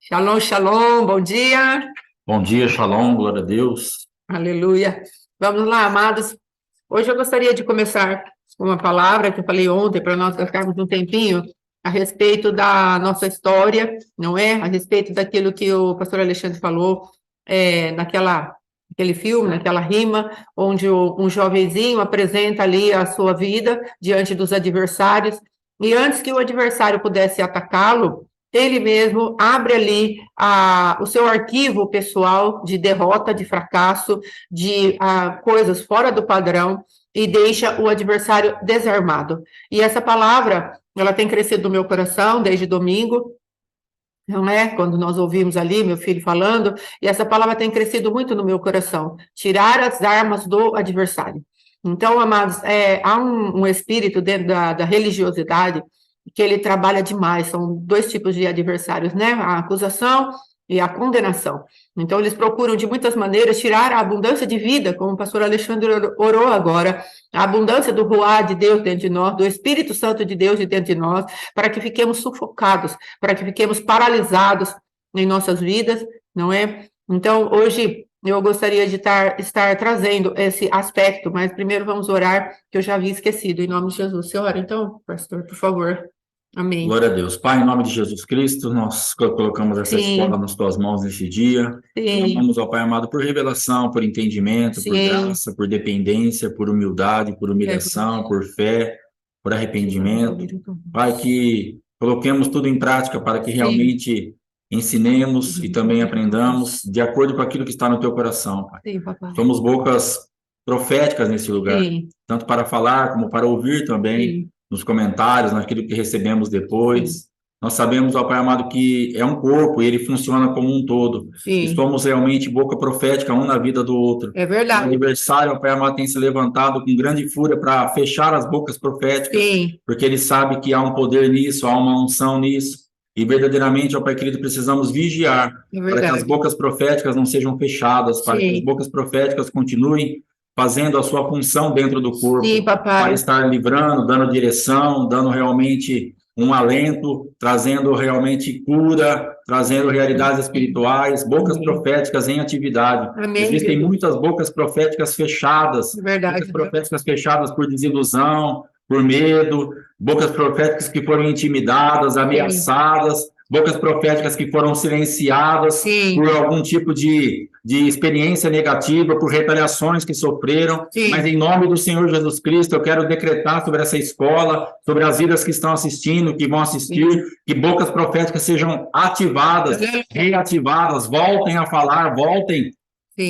Shalom, shalom, bom dia. Bom dia, Shalom, glória a Deus. Aleluia. Vamos lá, amados. Hoje eu gostaria de começar com uma palavra que eu falei ontem, para nós ficarmos um tempinho a respeito da nossa história, não é? A respeito daquilo que o pastor Alexandre falou, naquele filme, naquela rima, onde um jovenzinho apresenta ali a sua vida diante dos adversários, e antes que o adversário pudesse atacá-lo, ele mesmo abre ali o seu arquivo pessoal de derrota, de fracasso, de coisas fora do padrão, e deixa o adversário desarmado. E essa palavra, ela tem crescido no meu coração desde domingo, não é? Quando nós ouvimos ali meu filho falando, e essa palavra tem crescido muito no meu coração, tirar as armas do adversário. Então, amados, há um espírito dentro da religiosidade que ele trabalha demais, são dois tipos de adversários, né? A acusação e a condenação. Então, eles procuram de muitas maneiras tirar a abundância de vida, como o pastor Alexandre orou agora, a abundância do Ruá de Deus dentro de nós, do Espírito Santo de Deus dentro de nós, para que fiquemos sufocados, para que fiquemos paralisados em nossas vidas, não é? Então, hoje eu gostaria de estar trazendo esse aspecto, mas primeiro vamos orar, que eu já havia esquecido, em nome de Jesus. Você ora, então, pastor, por favor. Amém. Glória a Deus. Pai, em nome de Jesus Cristo, nós colocamos essa Sim. escola nas tuas mãos neste dia. Sim. Clamamos ao Pai amado por revelação, por entendimento, por Sim. graça, por dependência, por humildade, por humilhação, por fé, por arrependimento. Pai, que coloquemos tudo em prática para que realmente ensinemos e também aprendamos de acordo com aquilo que está no teu coração, Pai. Sim, papai. Somos bocas proféticas nesse lugar, Sim. tanto para falar como para ouvir também. Sim. Nos comentários, naquilo que recebemos depois. Nós sabemos, ó Pai amado, que é um corpo e ele funciona como um todo. Sim. E somos realmente boca profética, um na vida do outro. É verdade. O adversário, ó Pai amado, tem se levantado com grande fúria para fechar as bocas proféticas, Sim. porque ele sabe que há um poder nisso, há uma unção nisso. E verdadeiramente, ó Pai querido, precisamos vigiar para que as bocas proféticas não sejam fechadas, para que as bocas proféticas continuem fazendo a sua função dentro do corpo. Sim, papai. Para estar livrando, dando direção, dando realmente um alento, trazendo realmente cura, trazendo realidades espirituais, bocas proféticas em atividade. Amém. Existem muitas bocas proféticas fechadas, Verdade. bocas proféticas fechadas por desilusão, por medo, bocas proféticas que foram intimidadas, ameaçadas, bocas proféticas que foram silenciadas por algum tipo de experiência negativa, por retaliações que sofreram. Mas em nome do Senhor Jesus Cristo, eu quero decretar sobre essa escola, sobre as vidas que estão assistindo, que vão assistir, que bocas proféticas sejam ativadas, reativadas, voltem a falar, voltem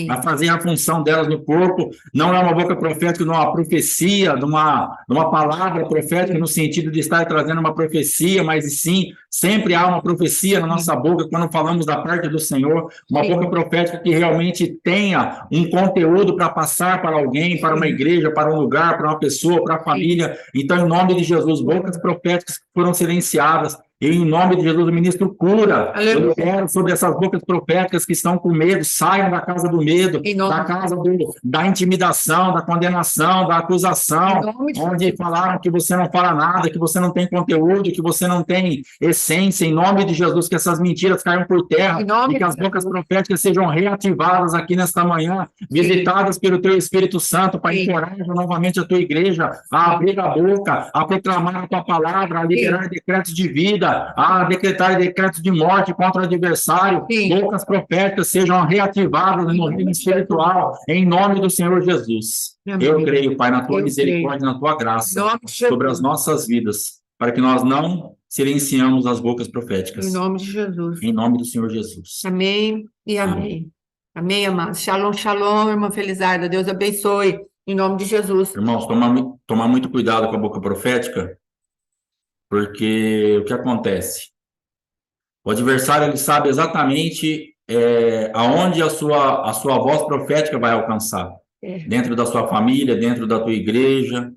a fazer a função delas no corpo. Não é uma boca profética, não é uma profecia, de uma palavra profética no sentido de estar trazendo uma profecia, mas sim, sempre há uma profecia na nossa boca quando falamos da parte do Senhor, uma boca profética que realmente tenha um conteúdo para passar para alguém, para uma igreja, para um lugar, para uma pessoa, para a família. Então, em nome de Jesus, bocas proféticas que foram silenciadas, e em nome de Jesus, o ministro cura. Aleluia. Eu quero sobre essas bocas proféticas que estão com medo, saiam da casa do medo, da casa da intimidação, da condenação, da acusação, onde falaram que você não fala nada, que você não tem conteúdo, que você não tem essência. Em nome de Jesus, que essas mentiras caiam por terra e que as bocas proféticas sejam reativadas aqui nesta manhã, visitadas pelo teu Espírito Santo, para encorajar novamente a tua igreja a abrir a boca, a proclamar a tua palavra, a liberar decretos de vida, a decretar decretos de morte contra o adversário. Bocas proféticas sejam reativadas no reino espiritual, em nome do Senhor Jesus. Amém. Eu creio, Pai, na tua misericórdia, na tua graça, sobre as nossas vidas, para que nós não silenciamos as bocas proféticas. Em nome de Jesus. Em nome do Senhor Jesus. Amém e amém. Amém, amados. Shalom, shalom, irmã Felizarda. Deus abençoe. Em nome de Jesus. Irmãos, tomar muito cuidado com a boca profética, porque o que acontece? O adversário, ele sabe exatamente aonde a sua voz profética vai alcançar. Dentro da sua família, dentro da tua igreja,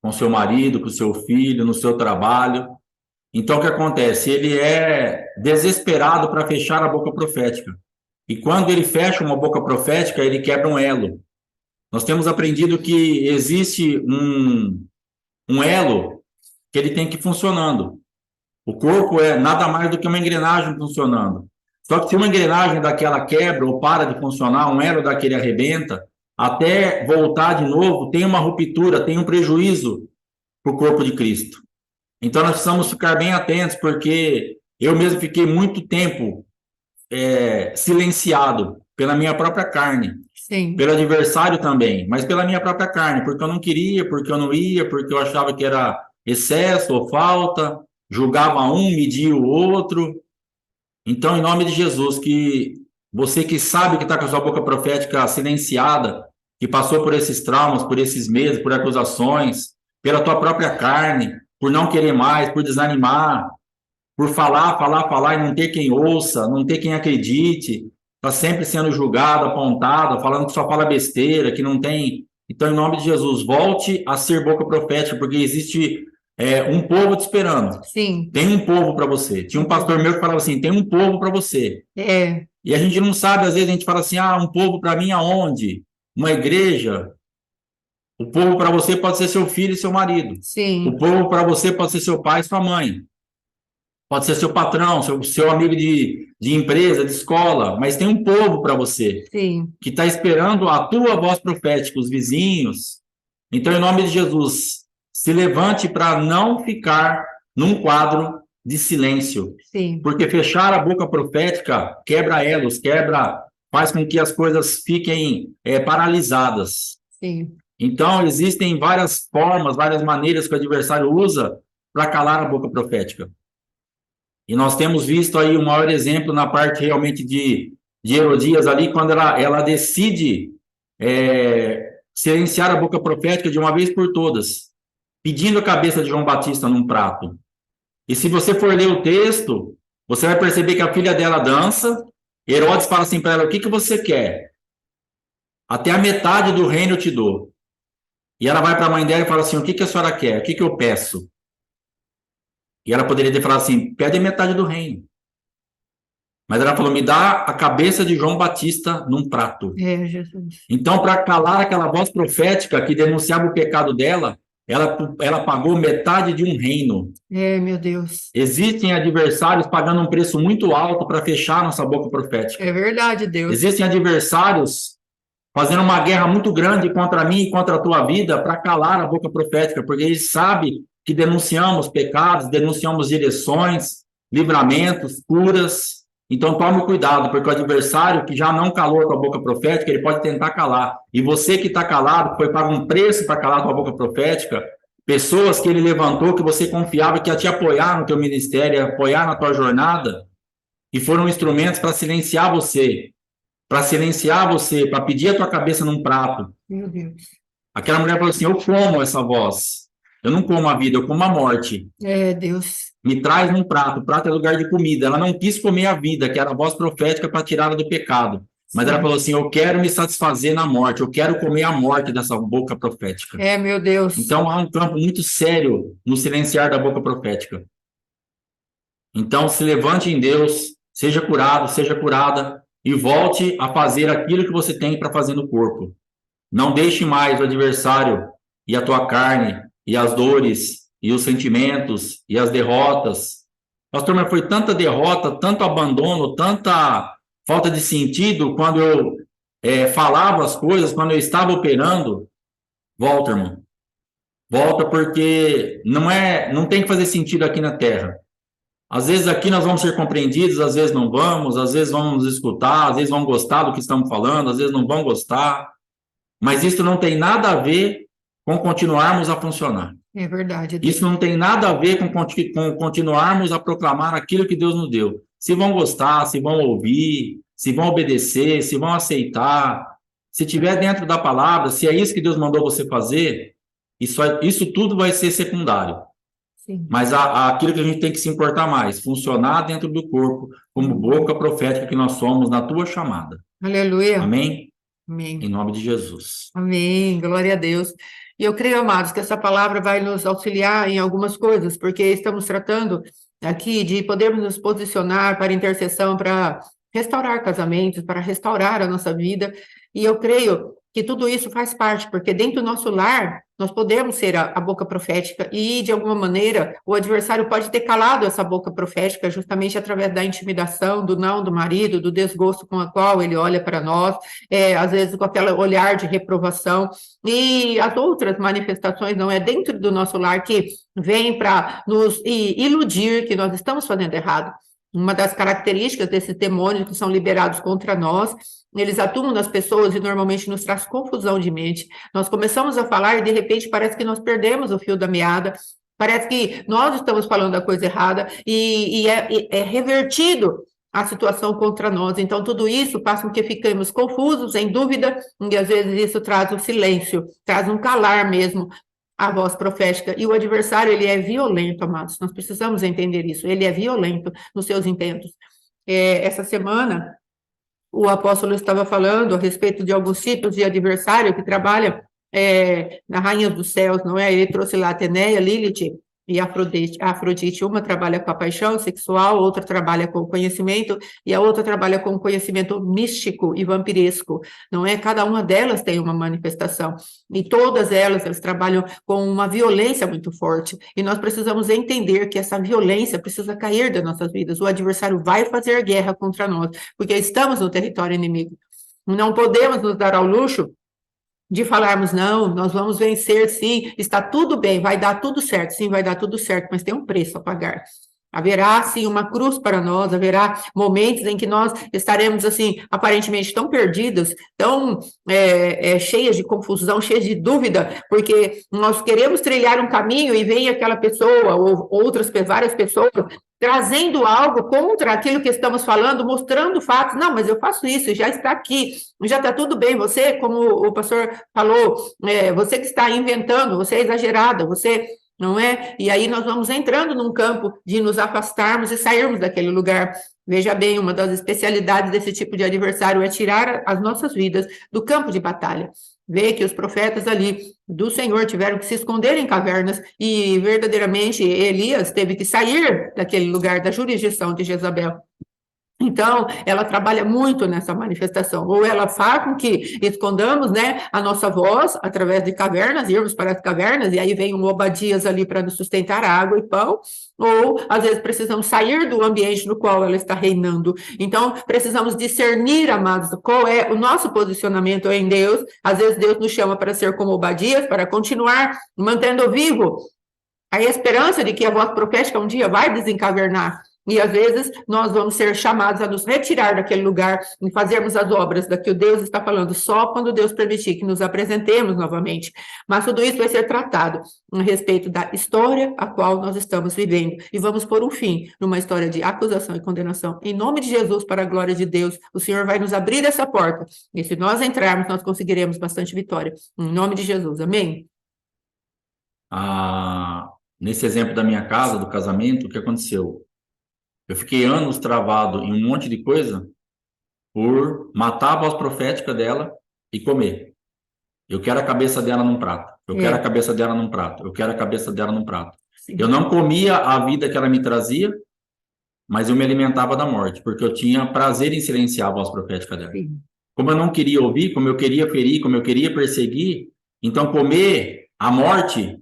com seu marido, com seu filho, no seu trabalho. Então, o que acontece? Ele é desesperado para fechar a boca profética. E quando ele fecha uma boca profética, ele quebra um elo. Nós temos aprendido que existe um elo que ele tem que ir funcionando. O corpo é nada mais do que uma engrenagem funcionando. Só que se uma engrenagem daquela quebra ou para de funcionar, um elo daquele arrebenta, até voltar de novo, tem uma ruptura, tem um prejuízo para o corpo de Cristo. Então, nós precisamos ficar bem atentos, porque eu mesmo fiquei muito tempo silenciado pela minha própria carne, Sim. pelo adversário também, mas pela minha própria carne, porque eu não queria, porque eu não ia, porque eu achava que era excesso ou falta, julgava um, media o outro. Então, em nome de Jesus, que você que sabe que está com a sua boca profética silenciada, que passou por esses traumas, por esses medos, por acusações, pela tua própria carne, por não querer mais, por desanimar, por falar e não ter quem ouça, não ter quem acredite, está sempre sendo julgado, apontado, falando que só fala besteira, que não tem. Então, em nome de Jesus, volte a ser boca profética, porque existe um povo te esperando. Sim. Tem um povo para você. Tinha um pastor meu que falava assim: tem um povo para você. E a gente não sabe, às vezes a gente fala assim: um povo para mim aonde? Uma igreja. O povo para você pode ser seu filho e seu marido. Sim. O povo para você pode ser seu pai e sua mãe. Pode ser seu patrão, seu amigo de empresa, de escola, mas tem um povo para você. Sim. Que está esperando a tua voz profética, os vizinhos. Então, em nome de Jesus, se levante para não ficar num quadro de silêncio. Sim. Porque fechar a boca profética quebra elos, faz com que as coisas fiquem paralisadas. Sim. Então, existem várias formas, várias maneiras que o adversário usa para calar a boca profética. E nós temos visto aí o maior exemplo na parte realmente de Herodias ali, quando ela decide silenciar a boca profética de uma vez por todas, pedindo a cabeça de João Batista num prato. E se você for ler o texto, você vai perceber que a filha dela dança, Herodes fala assim para ela: o que você quer? Até a metade do reino eu te dou. E ela vai para a mãe dela e fala assim: o que a senhora quer? O que eu peço? E ela poderia ter falado assim: pede metade do reino. Mas ela falou: me dá a cabeça de João Batista num prato. Jesus. Então, para calar aquela voz profética que denunciava o pecado dela, ela pagou metade de um reino. Meu Deus. Existem adversários pagando um preço muito alto para fechar nossa boca profética. É verdade, Deus. Existem adversários fazendo uma guerra muito grande contra mim e contra a tua vida para calar a boca profética, porque eles sabem que denunciamos pecados, denunciamos direções, livramentos, curas. Então tome cuidado, porque o adversário que já não calou a tua boca profética, ele pode tentar calar. E você que está calado, foi pago um preço para calar a tua boca profética, pessoas que ele levantou, que você confiava que ia te apoiar no teu ministério, ia apoiar na tua jornada, e foram instrumentos para silenciar você, para pedir a tua cabeça num prato. Meu Deus. Aquela mulher falou assim: eu como essa voz. Eu não como a vida, eu como a morte. Deus. Me traz num prato. O prato é lugar de comida. Ela não quis comer a vida, que era a voz profética para tirá-la do pecado. Mas ela falou assim: eu quero me satisfazer na morte. Eu quero comer a morte dessa boca profética. Meu Deus. Então, há um campo muito sério no silenciar da boca profética. Então, se levante em Deus, seja curado, seja curada, e volte a fazer aquilo que você tem para fazer no corpo. Não deixe mais o adversário e a tua carne e as dores e os sentimentos e as derrotas. Pastor, mas foi tanta derrota, tanto abandono, tanta falta de sentido quando eu falava as coisas, quando eu estava operando. Volta, irmão. Volta, porque não tem que fazer sentido aqui na terra. Às vezes aqui nós vamos ser compreendidos, às vezes não vamos, às vezes vamos escutar, às vezes vão gostar do que estamos falando, às vezes não vão gostar. Mas isso não tem nada a ver com continuarmos a funcionar. É verdade. Deus. Isso não tem nada a ver com continuarmos a proclamar aquilo que Deus nos deu. Se vão gostar, se vão ouvir, se vão obedecer, se vão aceitar, se estiver dentro da palavra, se é isso que Deus mandou você fazer, isso tudo vai ser secundário. Sim. Mas aquilo que a gente tem que se importar mais, funcionar dentro do corpo, como boca profética que nós somos na tua chamada. Aleluia. Amém? Amém. Em nome de Jesus. Amém. Glória a Deus. E eu creio, amados, que essa palavra vai nos auxiliar em algumas coisas, porque estamos tratando aqui de podermos nos posicionar para intercessão, para restaurar casamentos, para restaurar a nossa vida. E eu creio que tudo isso faz parte, porque dentro do nosso lar Nós podemos ser a boca profética e, de alguma maneira, o adversário pode ter calado essa boca profética justamente através da intimidação, do não do marido, do desgosto com o qual ele olha para nós, às vezes com aquele olhar de reprovação, e as outras manifestações, não é, dentro do nosso lar, que vêm para nos iludir que nós estamos fazendo errado. Uma das características desses demônios que são liberados contra nós, eles atuam nas pessoas e normalmente nos traz confusão de mente. Nós começamos a falar e, de repente, parece que nós perdemos o fio da meada, parece que nós estamos falando a coisa errada e é revertido a situação contra nós. Então, tudo isso faz com que fiquemos confusos, em dúvida, e às vezes isso traz um silêncio, traz um calar mesmo a voz profética. E o adversário, ele é violento, amados. Nós precisamos entender isso. Ele é violento nos seus intentos. Essa semana, o apóstolo estava falando a respeito de alguns tipos de adversário que trabalham na Rainha dos Céus, não é? Ele trouxe lá Ateneia, Lilith e Afrodite. Uma trabalha com a paixão sexual, outra trabalha com o conhecimento, e a outra trabalha com o conhecimento místico e vampiresco, não é? Cada uma delas tem uma manifestação, e todas elas trabalham com uma violência muito forte, e nós precisamos entender que essa violência precisa cair das nossas vidas. O adversário vai fazer guerra contra nós, porque estamos no território inimigo. Não podemos nos dar ao luxo de falarmos, não, nós vamos vencer, sim, está tudo bem, vai dar tudo certo, sim, vai dar tudo certo, mas tem um preço a pagar. Haverá, sim, uma cruz para nós, haverá momentos em que nós estaremos, assim, aparentemente tão perdidos, tão cheias de confusão, cheias de dúvida, porque nós queremos trilhar um caminho e vem aquela pessoa, ou várias pessoas, trazendo algo contra aquilo que estamos falando, mostrando fatos. Não, mas eu faço isso, já está aqui, já está tudo bem. Você, como o pastor falou, você que está inventando, você é exagerada, você não é? E aí nós vamos entrando num campo de nos afastarmos e sairmos daquele lugar. Veja bem, uma das especialidades desse tipo de adversário é tirar as nossas vidas do campo de batalha. Vê que os profetas ali do Senhor tiveram que se esconder em cavernas e verdadeiramente Elias teve que sair daquele lugar da jurisdição de Jezabel. Então, ela trabalha muito nessa manifestação, ou ela faz com que escondamos, né, a nossa voz através de cavernas, irmos para as cavernas, e aí vem um Obadias ali para nos sustentar água e pão, ou às vezes precisamos sair do ambiente no qual ela está reinando. Então, precisamos discernir, amados, qual é o nosso posicionamento em Deus. Às vezes Deus nos chama para ser como Obadias, para continuar mantendo vivo a esperança de que a voz profética um dia vai desencavernar. E, às vezes, nós vamos ser chamados a nos retirar daquele lugar e fazermos as obras da que o Deus está falando, só quando Deus permitir que nos apresentemos novamente. Mas tudo isso vai ser tratado a respeito da história a qual nós estamos vivendo. E vamos pôr um fim numa história de acusação e condenação. Em nome de Jesus, para a glória de Deus, o Senhor vai nos abrir essa porta. E se nós entrarmos, nós conseguiremos bastante vitória. Em nome de Jesus. Amém? Nesse exemplo da minha casa, do casamento, o que aconteceu? Eu fiquei anos travado em um monte de coisa por matar a voz profética dela e comer. Eu quero a cabeça dela num prato. Eu quero a cabeça dela num prato. Eu quero a cabeça dela num prato. Sim. Eu não comia a vida que ela me trazia, mas eu me alimentava da morte, porque eu tinha prazer em silenciar a voz profética dela. Sim. Como eu não queria ouvir, como eu queria ferir, como eu queria perseguir, então comer a morte,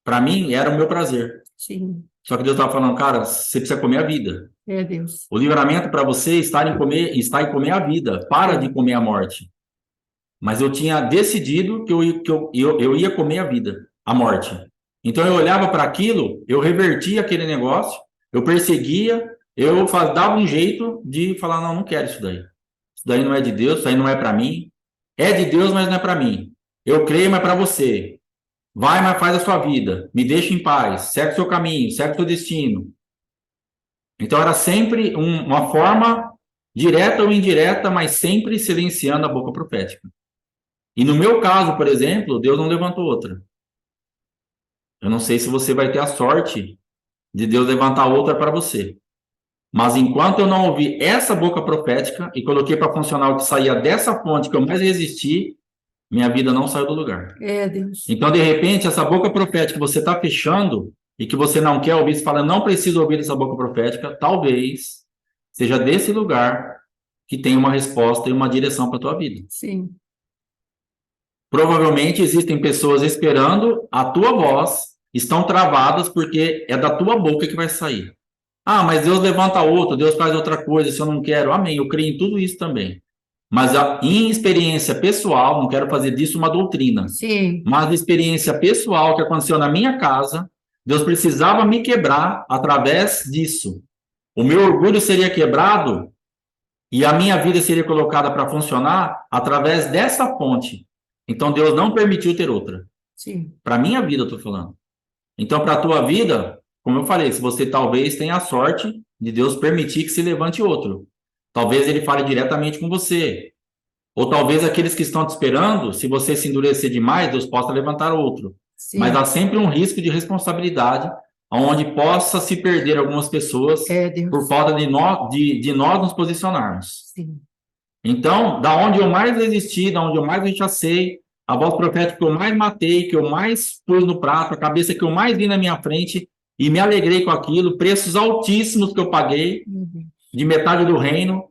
para mim, era o meu prazer. Sim. Só que Deus estava falando, cara, você precisa comer a vida. Deus. O livramento para você está em comer a vida. Para de comer a morte. Mas eu tinha decidido que eu ia comer a vida, a morte. Então eu olhava para aquilo, eu revertia aquele negócio, eu perseguia, eu dava um jeito de falar, não quero isso daí. Isso daí não é de Deus, isso daí não é para mim. É de Deus, mas não é para mim. Eu creio, mas é para você. Vai, mas faz a sua vida. Me deixa em paz. Segue o seu caminho, segue o seu destino. Então era sempre uma forma direta ou indireta, mas sempre silenciando a boca profética. E no meu caso, por exemplo, Deus não levantou outra. Eu não sei se você vai ter a sorte de Deus levantar outra para você. Mas enquanto eu não ouvi essa boca profética e coloquei para funcionar o que saía dessa fonte que eu mais resisti, minha vida não saiu do lugar. Deus. Então, de repente, essa boca profética que você está fechando e que você não quer ouvir, você fala, não preciso ouvir essa boca profética, talvez seja desse lugar que tem uma resposta e uma direção para a tua vida. Sim. Provavelmente existem pessoas esperando a tua voz, estão travadas porque é da tua boca que vai sair. Ah, mas Deus levanta outro, Deus faz outra coisa, se eu não quero. Amém, eu creio em tudo isso também. Mas em experiência pessoal, não quero fazer disso uma doutrina. Sim. Mas experiência pessoal que aconteceu na minha casa, Deus precisava me quebrar através disso. O meu orgulho seria quebrado e a minha vida seria colocada para funcionar através dessa fonte. Então Deus não permitiu ter outra. Sim. Para minha vida, eu estou falando. Então, para a tua vida, como eu falei, se você talvez tenha a sorte de Deus permitir que se levante outro. Talvez ele fale diretamente com você. Ou talvez aqueles que estão te esperando, se você se endurecer demais, Deus possa levantar outro. Sim. Mas há sempre um risco de responsabilidade, onde possa se perder algumas pessoas por falta de nós nos posicionarmos. Sim. Então, da onde eu mais resisti, da onde eu mais rechacei, a voz profética que eu mais matei, que eu mais pus no prato, a cabeça que eu mais vi na minha frente, e me alegrei com aquilo, preços altíssimos que eu paguei, de metade do reino. O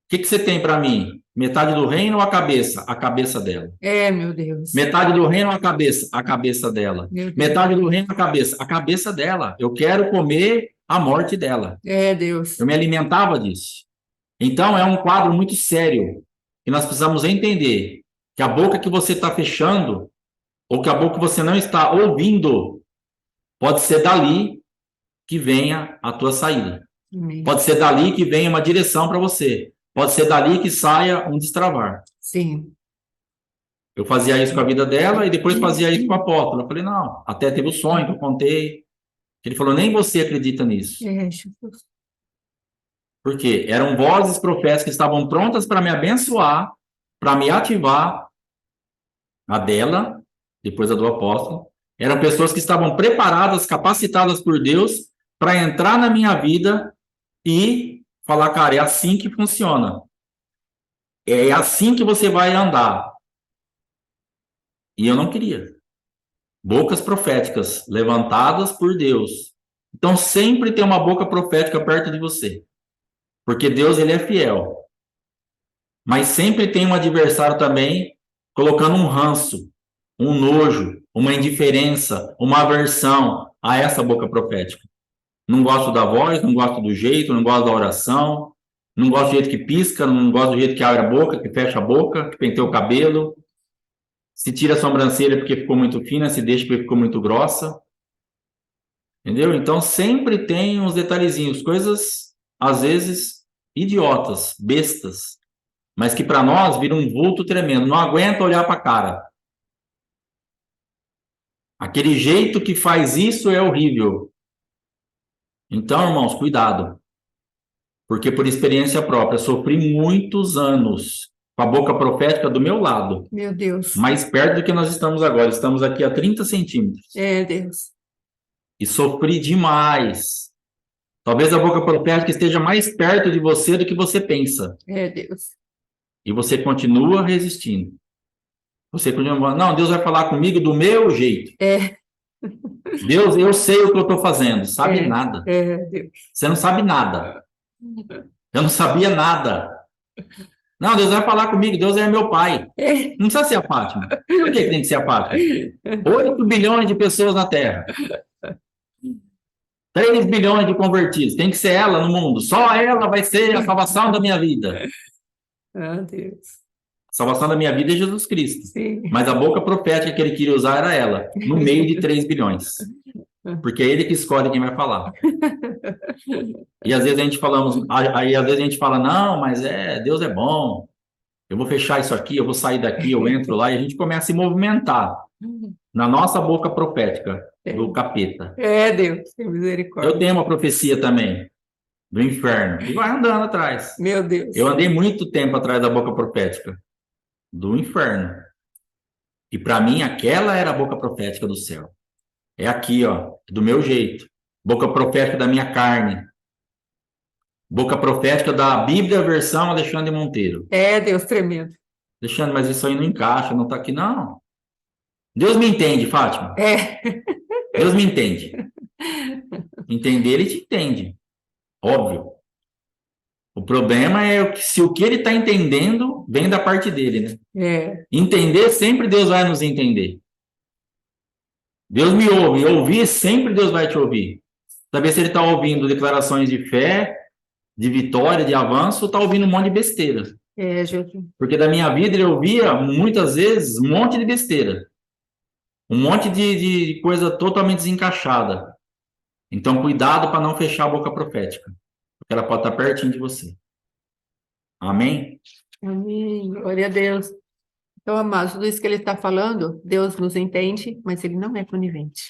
que você tem para mim? Metade do reino ou a cabeça? A cabeça dela. Meu Deus. Metade do reino ou a cabeça? A cabeça dela. Metade do reino ou a cabeça dela. Eu quero comer a morte dela. Deus. Eu me alimentava disso. Então, é um quadro muito sério, que nós precisamos entender que a boca que você está fechando, ou que a boca que você não está ouvindo, pode ser dali que venha a tua saída. Amém. Pode ser dali que venha uma direção para você. Pode ser dali que saia um destravar. Sim. Eu fazia isso com a vida dela e depois fazia isso com o apóstolo. Eu falei, não, até teve o sonho que eu contei. Ele falou, nem você acredita nisso. Jesus. Por quê? Eram vozes proféticas que estavam prontas para me abençoar, para me ativar. A dela, depois a do apóstolo. Eram pessoas que estavam preparadas, capacitadas por Deus para entrar na minha vida e falar, cara, é assim que funciona. É assim que você vai andar. E eu não queria. Bocas proféticas levantadas por Deus. Então sempre tem uma boca profética perto de você. Porque Deus, ele é fiel. Mas sempre tem um adversário também colocando um ranço, um nojo, uma indiferença, uma aversão a essa boca profética. Não gosto da voz, não gosto do jeito, não gosto da oração, não gosto do jeito que pisca, não gosto do jeito que abre a boca, que fecha a boca, que penteia o cabelo, se tira a sobrancelha porque ficou muito fina, se deixa porque ficou muito grossa. Entendeu? Então sempre tem uns detalhezinhos, coisas às vezes idiotas, bestas, mas que para nós viram um vulto tremendo, não aguenta olhar para a cara. Aquele jeito que faz isso é horrível. Então, irmãos, cuidado. Porque por experiência própria, sofri muitos anos com a boca profética do meu lado. Meu Deus. Mais perto do que nós estamos agora. Estamos aqui a 30 centímetros. Deus. E sofri demais. Talvez a boca profética esteja mais perto de você do que você pensa. Deus. E você continua resistindo. Você continua falando, não, Deus vai falar comigo do meu jeito. Deus, eu sei o que eu estou fazendo. Sabe nada. Deus. Você não sabe nada. Eu não sabia nada. Não, Deus vai falar comigo, Deus é meu pai. Não precisa ser a Fátima. Por que tem que ser a Fátima? 8 bilhões de pessoas na Terra. 3 bilhões de convertidos. Tem que ser ela no mundo. Só ela vai ser a salvação da minha vida. Deus. A salvação da minha vida é Jesus Cristo. Sim. Mas a boca profética que ele queria usar era ela, no meio de 3 bilhões. Porque é ele que escolhe quem vai falar. E às vezes a gente fala, não, mas Deus é bom. Eu vou fechar isso aqui, eu vou sair daqui, eu entro lá, e a gente começa a se movimentar na nossa boca profética do capeta. Deus, tem misericórdia. Eu tenho uma profecia também do inferno. E vai andando atrás. Meu Deus. Eu andei muito tempo atrás da boca profética do inferno. E para mim, aquela era a boca profética do céu. É aqui, ó, do meu jeito. Boca profética da minha carne. Boca profética da Bíblia versão Alexandre Monteiro. Deus, tremendo. Alexandre, mas isso aí não encaixa, não tá aqui, não. Deus me entende, Fátima. Deus me entende. Entender, ele te entende. Óbvio. O problema é se o que ele está entendendo vem da parte dele, né? Entender, sempre Deus vai nos entender. Deus me ouve, ouvir, sempre Deus vai te ouvir. Saber se ele está ouvindo declarações de fé, de vitória, de avanço, ou está ouvindo um monte de besteira. Jesus. Porque da minha vida ele ouvia, muitas vezes, um monte de besteira. Um monte de coisa totalmente desencaixada. Então, cuidado para não fechar a boca profética. Porque ela pode estar pertinho de você. Amém? Amém. Glória a Deus. Então, amados, tudo isso que ele está falando, Deus nos entende, mas ele não é conivente.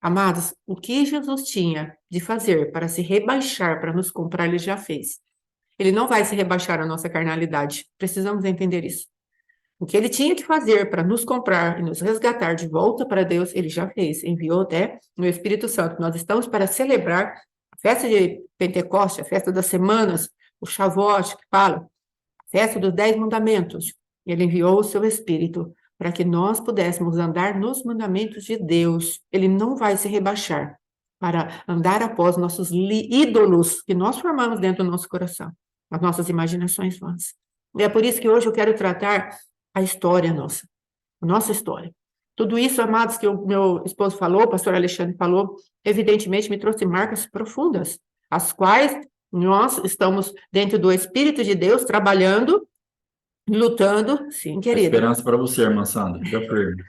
Amados, o que Jesus tinha de fazer para se rebaixar, para nos comprar, ele já fez. Ele não vai se rebaixar a nossa carnalidade. Precisamos entender isso. O que ele tinha que fazer para nos comprar e nos resgatar de volta para Deus, ele já fez. Enviou até no Espírito Santo. Nós estamos para celebrar a festa de Pentecostes, a festa das semanas, o Shavuot, que fala, a festa dos 10 mandamentos. Ele enviou o seu Espírito para que nós pudéssemos andar nos mandamentos de Deus. Ele não vai se rebaixar para andar após nossos ídolos que nós formamos dentro do nosso coração, as nossas imaginações vãs. E é por isso que hoje eu quero tratar a história nossa, a nossa história. Tudo isso, amados, que o meu esposo falou, o pastor Alexandre falou, evidentemente me trouxe marcas profundas, as quais nós estamos dentro do Espírito de Deus, trabalhando, lutando, sim, querida. Esperança para você, irmã Sandra, fica firme.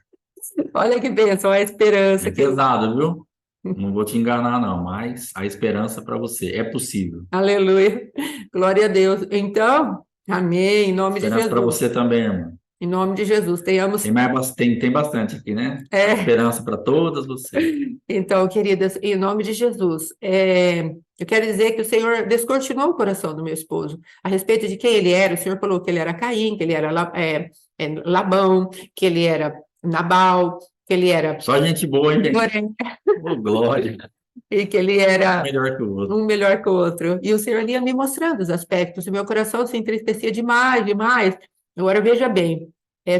Olha que bênção, a esperança. É pesado, viu? Não vou te enganar, não, mas a esperança para você é possível. Aleluia, glória a Deus. Então, amém, em nome de Jesus. Esperança para você também, irmã. Em nome de Jesus, tenhamos... Tem bastante aqui, né? Esperança para todas vocês. Então, queridas, em nome de Jesus, eu quero dizer que o Senhor descortinou o coração do meu esposo a respeito de quem ele era. O Senhor falou que ele era Caim, que ele era Labão, que ele era Nabal, que ele era... Só gente boa, hein, gente? Glória. E que ele era um melhor que o outro. E o Senhor ia me mostrando os aspectos, e meu coração se entristecia demais, demais. Agora, veja bem,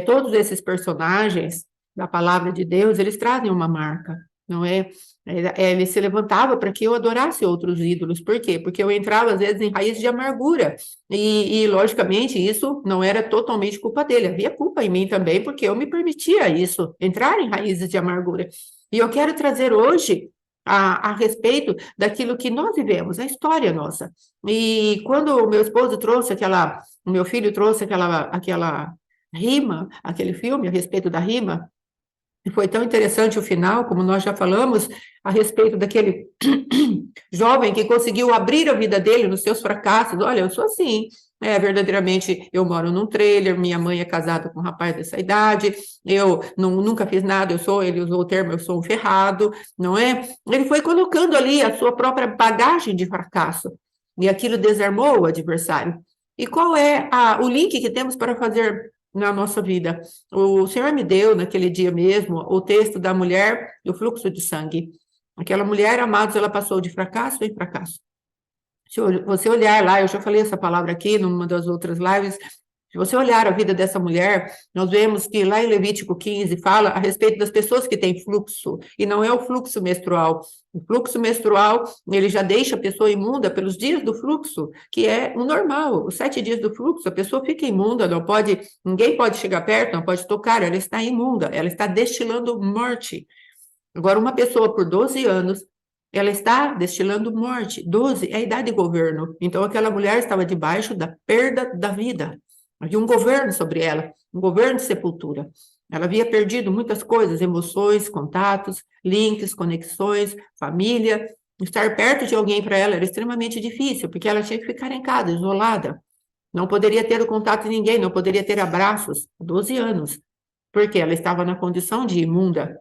todos esses personagens da palavra de Deus, eles trazem uma marca, não é? Ele se levantava para que eu adorasse outros ídolos. Por quê? Porque eu entrava, às vezes, em raízes de amargura. E, logicamente, isso não era totalmente culpa dele. Havia culpa em mim também, porque eu me permitia isso, entrar em raízes de amargura. E eu quero trazer hoje a respeito daquilo que nós vivemos, a história nossa. E quando o meu esposo trouxe o meu filho trouxe aquela rima, aquele filme a respeito da rima, e foi tão interessante o final, como nós já falamos, a respeito daquele jovem que conseguiu abrir a vida dele nos seus fracassos. Olha, eu sou assim, verdadeiramente, eu moro num trailer, minha mãe é casada com um rapaz dessa idade, eu nunca fiz nada, ele usou o termo, eu sou um ferrado, não é? Ele foi colocando ali a sua própria bagagem de fracasso, e aquilo desarmou o adversário. E qual é o link que temos para fazer na nossa vida? O Senhor me deu, naquele dia mesmo, o texto da mulher do fluxo de sangue. Aquela mulher, amados, ela passou de fracasso em fracasso. Se você olhar lá, eu já falei essa palavra aqui numa das outras lives, se você olhar a vida dessa mulher, nós vemos que lá em Levítico 15 fala a respeito das pessoas que têm fluxo, e não é o fluxo menstrual. O fluxo menstrual, ele já deixa a pessoa imunda pelos dias do fluxo, que é o normal, os 7 dias do fluxo, a pessoa fica imunda, ninguém pode chegar perto, não pode tocar, ela está imunda, ela está destilando morte. Agora, uma pessoa por 12 anos, ela está destilando morte. 12 é a idade de governo. Então, aquela mulher estava debaixo da perda da vida. Havia um governo sobre ela, um governo de sepultura. Ela havia perdido muitas coisas, emoções, contatos, links, conexões, família. Estar perto de alguém para ela era extremamente difícil, porque ela tinha que ficar em casa, isolada. Não poderia ter o contato de ninguém, não poderia ter abraços. 12 anos. Porque ela estava na condição de imunda.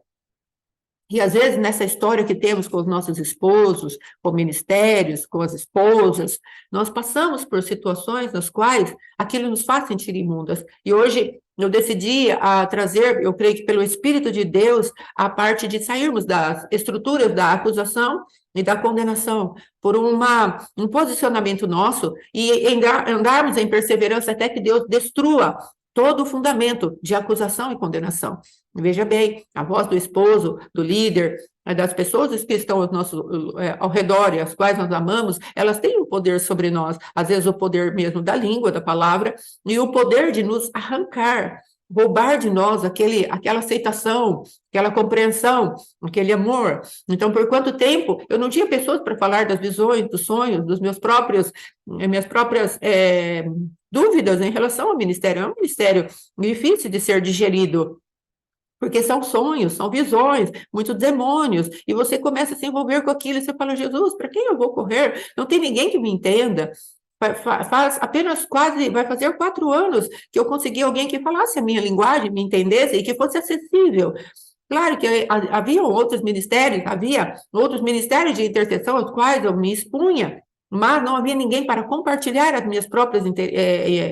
E, às vezes, nessa história que temos com os nossos esposos, com ministérios, com as esposas, nós passamos por situações nas quais aquilo nos faz sentir imundas. E hoje eu decidi trazer, eu creio que pelo Espírito de Deus, a parte de sairmos das estruturas da acusação e da condenação, por um posicionamento nosso, e andarmos em perseverança até que Deus destrua todo o fundamento de acusação e condenação. Veja bem, a voz do esposo, do líder, das pessoas que estão ao redor e as quais nós amamos, elas têm o poder sobre nós, às vezes o poder mesmo da língua, da palavra, e o poder de nos arrancar, roubar de nós aquela aceitação, aquela compreensão, aquele amor. Então, por quanto tempo eu não tinha pessoas para falar das visões, dos sonhos, minhas próprias dúvidas em relação ao ministério. É um ministério difícil de ser digerido, porque são sonhos, são visões, muitos demônios, e você começa a se envolver com aquilo, e você fala, Jesus, para quem eu vou correr? Não tem ninguém que me entenda. Faz apenas vai fazer 4 anos que eu consegui alguém que falasse a minha linguagem, me entendesse e que fosse acessível. Claro que havia outros ministérios de intercessão aos quais eu me expunha, mas não havia ninguém para compartilhar as minhas próprias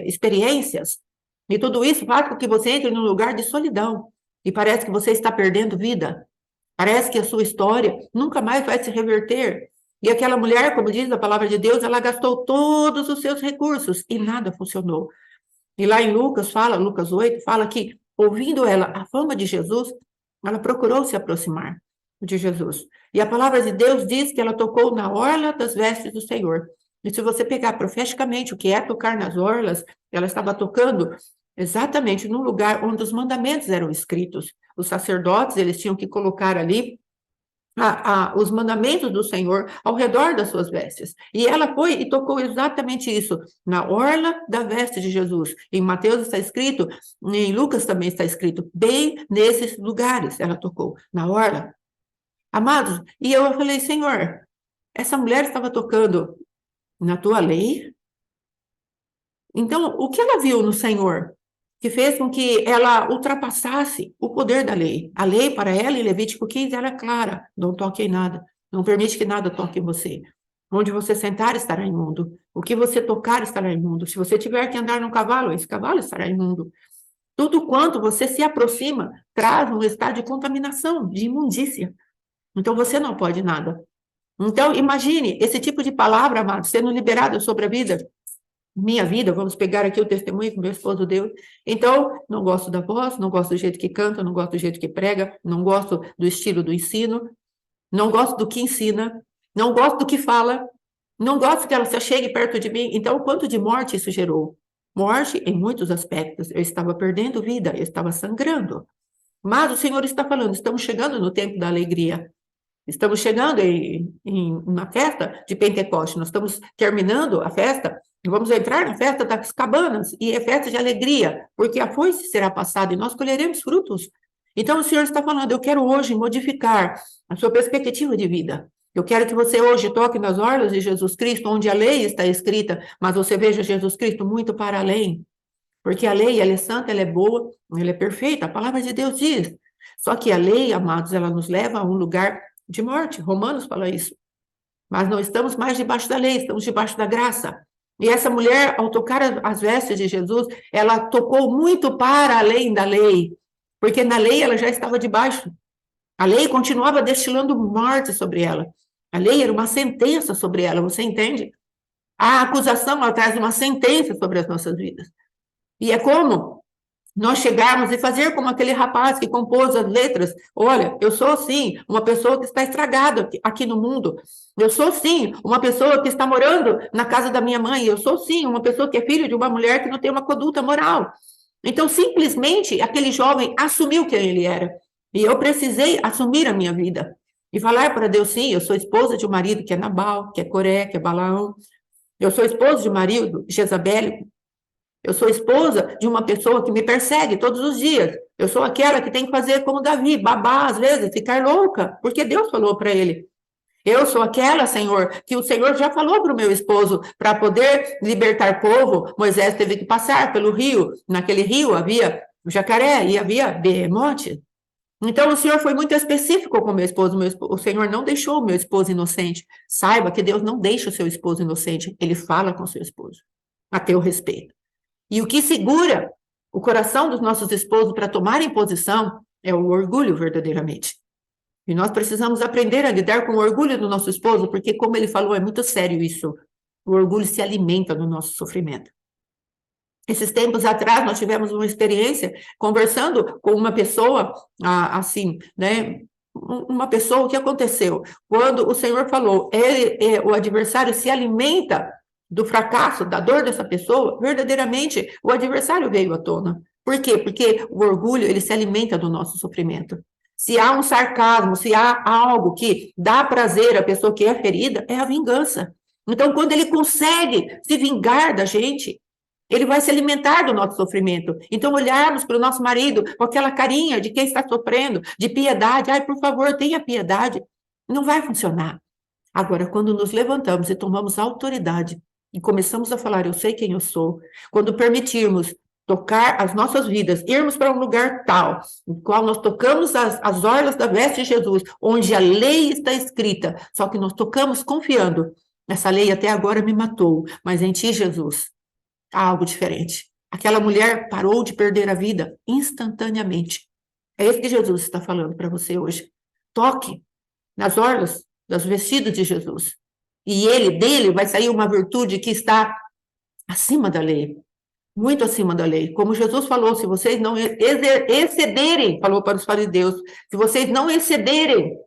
experiências. E tudo isso faz com que você entre num lugar de solidão. E parece que você está perdendo vida. Parece que a sua história nunca mais vai se reverter. E aquela mulher, como diz a palavra de Deus, ela gastou todos os seus recursos e nada funcionou. E lá em Lucas 8, fala que, ouvindo ela a fama de Jesus, ela procurou se aproximar de Jesus. E a palavra de Deus diz que ela tocou na orla das vestes do Senhor. E se você pegar profeticamente o que é tocar nas orlas, ela estava tocando exatamente no lugar onde os mandamentos eram escritos. Os sacerdotes, eles tinham que colocar ali os mandamentos do Senhor ao redor das suas vestes. E ela foi e tocou exatamente isso, na orla da veste de Jesus. Em Mateus está escrito, em Lucas também está escrito, bem nesses lugares ela tocou, na orla. Amados, e eu falei, Senhor, essa mulher estava tocando na tua lei? Então, o que ela viu no Senhor que fez com que ela ultrapassasse o poder da lei? A lei para ela, em Levítico 15, ela é clara: não toque em nada, não permite que nada toque em você. Onde você sentar estará imundo, o que você tocar estará imundo. Se você tiver que andar num cavalo, esse cavalo estará imundo. Tudo quanto você se aproxima traz um estado de contaminação, de imundícia. Então você não pode nada. Então imagine esse tipo de palavra, amado, sendo liberada sobre a vida. Minha vida, vamos pegar aqui o testemunho que meu esposo deu. Então, não gosto da voz, não gosto do jeito que canta, não gosto do jeito que prega, não gosto do estilo do ensino, não gosto do que ensina, não gosto do que fala, não gosto que ela se chegue perto de mim. Então, quanto de morte isso gerou? Morte em muitos aspectos. Eu estava perdendo vida, eu estava sangrando. Mas o Senhor está falando, estamos chegando no tempo da alegria. Estamos chegando em uma festa de Pentecostes, nós estamos terminando a festa, e vamos entrar na festa das cabanas, e é festa de alegria, porque a foice será passada e nós colheremos frutos. Então o Senhor está falando, eu quero hoje modificar a sua perspectiva de vida. Eu quero que você hoje toque nas orlas de Jesus Cristo, onde a lei está escrita, mas você veja Jesus Cristo muito para além. Porque a lei, ela é santa, ela é boa, ela é perfeita, a palavra de Deus diz. Só que a lei, amados, ela nos leva a um lugar de morte. Romanos fala isso. Mas não estamos mais debaixo da lei, estamos debaixo da graça. E essa mulher, ao tocar as vestes de Jesus, ela tocou muito para além da lei, porque na lei ela já estava debaixo. A lei continuava destilando morte sobre ela. A lei era uma sentença sobre ela, você entende? A acusação, ela traz uma sentença sobre as nossas vidas. E é como nós chegarmos e fazer como aquele rapaz que compôs as letras. Olha, eu sou, sim, uma pessoa que está estragada aqui no mundo. Eu sou, sim, uma pessoa que está morando na casa da minha mãe. Eu sou, sim, uma pessoa que é filho de uma mulher que não tem uma conduta moral. Então, simplesmente, aquele jovem assumiu quem ele era. E eu precisei assumir a minha vida. E falar para Deus, sim, eu sou esposa de um marido que é Nabal, que é Coré, que é Balaão. Eu sou esposa de um marido, Jezabel. Eu sou esposa de uma pessoa que me persegue todos os dias. Eu sou aquela que tem que fazer como Davi, babar às vezes, ficar louca, porque Deus falou para ele. Eu sou aquela, Senhor, que o Senhor já falou para o meu esposo, para poder libertar povo, Moisés teve que passar pelo rio. Naquele rio havia o jacaré e havia Behemote. Então o Senhor foi muito específico com o meu esposo. O Senhor não deixou o meu esposo inocente. Saiba que Deus não deixa o seu esposo inocente. Ele fala com o seu esposo, a teu respeito. E o que segura o coração dos nossos esposos para tomarem posição é o orgulho, verdadeiramente. E nós precisamos aprender a lidar com o orgulho do nosso esposo, porque, como ele falou, é muito sério isso. O orgulho se alimenta do nosso sofrimento. Esses tempos atrás, nós tivemos uma experiência conversando com uma pessoa, assim, né? Uma pessoa, o que aconteceu? Quando o Senhor falou, o adversário se alimenta do fracasso, da dor dessa pessoa, verdadeiramente, o adversário veio à tona. Por quê? Porque o orgulho, ele se alimenta do nosso sofrimento. Se há um sarcasmo, se há algo que dá prazer à pessoa que é ferida, é a vingança. Então, quando ele consegue se vingar da gente, ele vai se alimentar do nosso sofrimento. Então, olharmos para o nosso marido com aquela carinha de quem está sofrendo, de piedade, ai, por favor, tenha piedade, não vai funcionar. Agora, quando nos levantamos e tomamos autoridade e começamos a falar, eu sei quem eu sou, quando permitirmos tocar as nossas vidas, irmos para um lugar tal, no qual nós tocamos as orlas da veste de Jesus, onde a lei está escrita, só que nós tocamos confiando, essa lei até agora me matou, mas em ti, Jesus, há algo diferente. Aquela mulher parou de perder a vida instantaneamente. É isso que Jesus está falando para você hoje. Toque nas orlas dos vestidos de Jesus. E dele vai sair uma virtude que está acima da lei. Muito acima da lei. Como Jesus falou, se vocês não excederem, falou para os fariseus, se vocês não excederem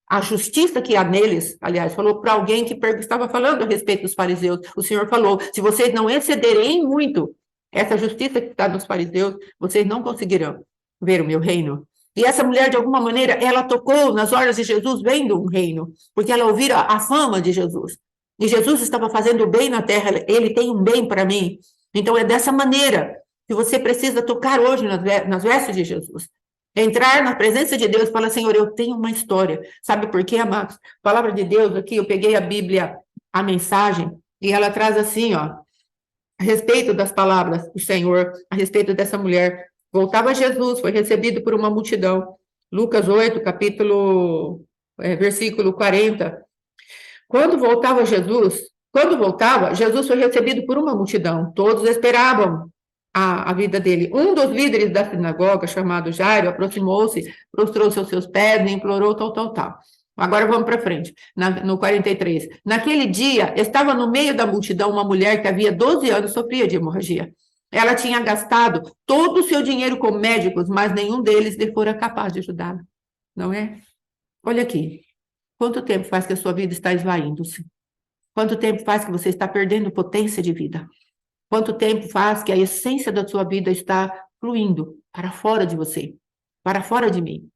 a justiça que há neles, aliás, falou para alguém que estava falando a respeito dos fariseus, o Senhor falou, se vocês não excederem muito essa justiça que está nos fariseus, vocês não conseguirão ver o meu reino. E essa mulher, de alguma maneira, ela tocou nas orlas de Jesus, vendo um reino, porque ela ouvira a fama de Jesus. E Jesus estava fazendo bem na terra, ele tem um bem para mim. Então, é dessa maneira que você precisa tocar hoje nas vestes de Jesus. Entrar na presença de Deus e falar, Senhor, eu tenho uma história. Sabe por quê, amados? Palavra de Deus aqui, eu peguei a Bíblia, a mensagem, e ela traz assim, ó, a respeito das palavras do Senhor, a respeito dessa mulher. Voltava Jesus, foi recebido por uma multidão. Lucas 8, versículo 40. Quando voltava, Jesus foi recebido por uma multidão. Todos esperavam a vida dele. Um dos líderes da sinagoga, chamado Jairo, aproximou-se, prostrou-se aos seus pés e implorou tal. Agora vamos para frente, no 43. Naquele dia, estava no meio da multidão uma mulher que havia 12 anos sofria de hemorragia. Ela tinha gastado todo o seu dinheiro com médicos, mas nenhum deles lhe fora capaz de ajudá-la. Não é? Olha aqui. Quanto tempo faz que a sua vida está esvaindo-se? Quanto tempo faz que você está perdendo potência de vida? Quanto tempo faz que a essência da sua vida está fluindo para fora de você, para fora de mim?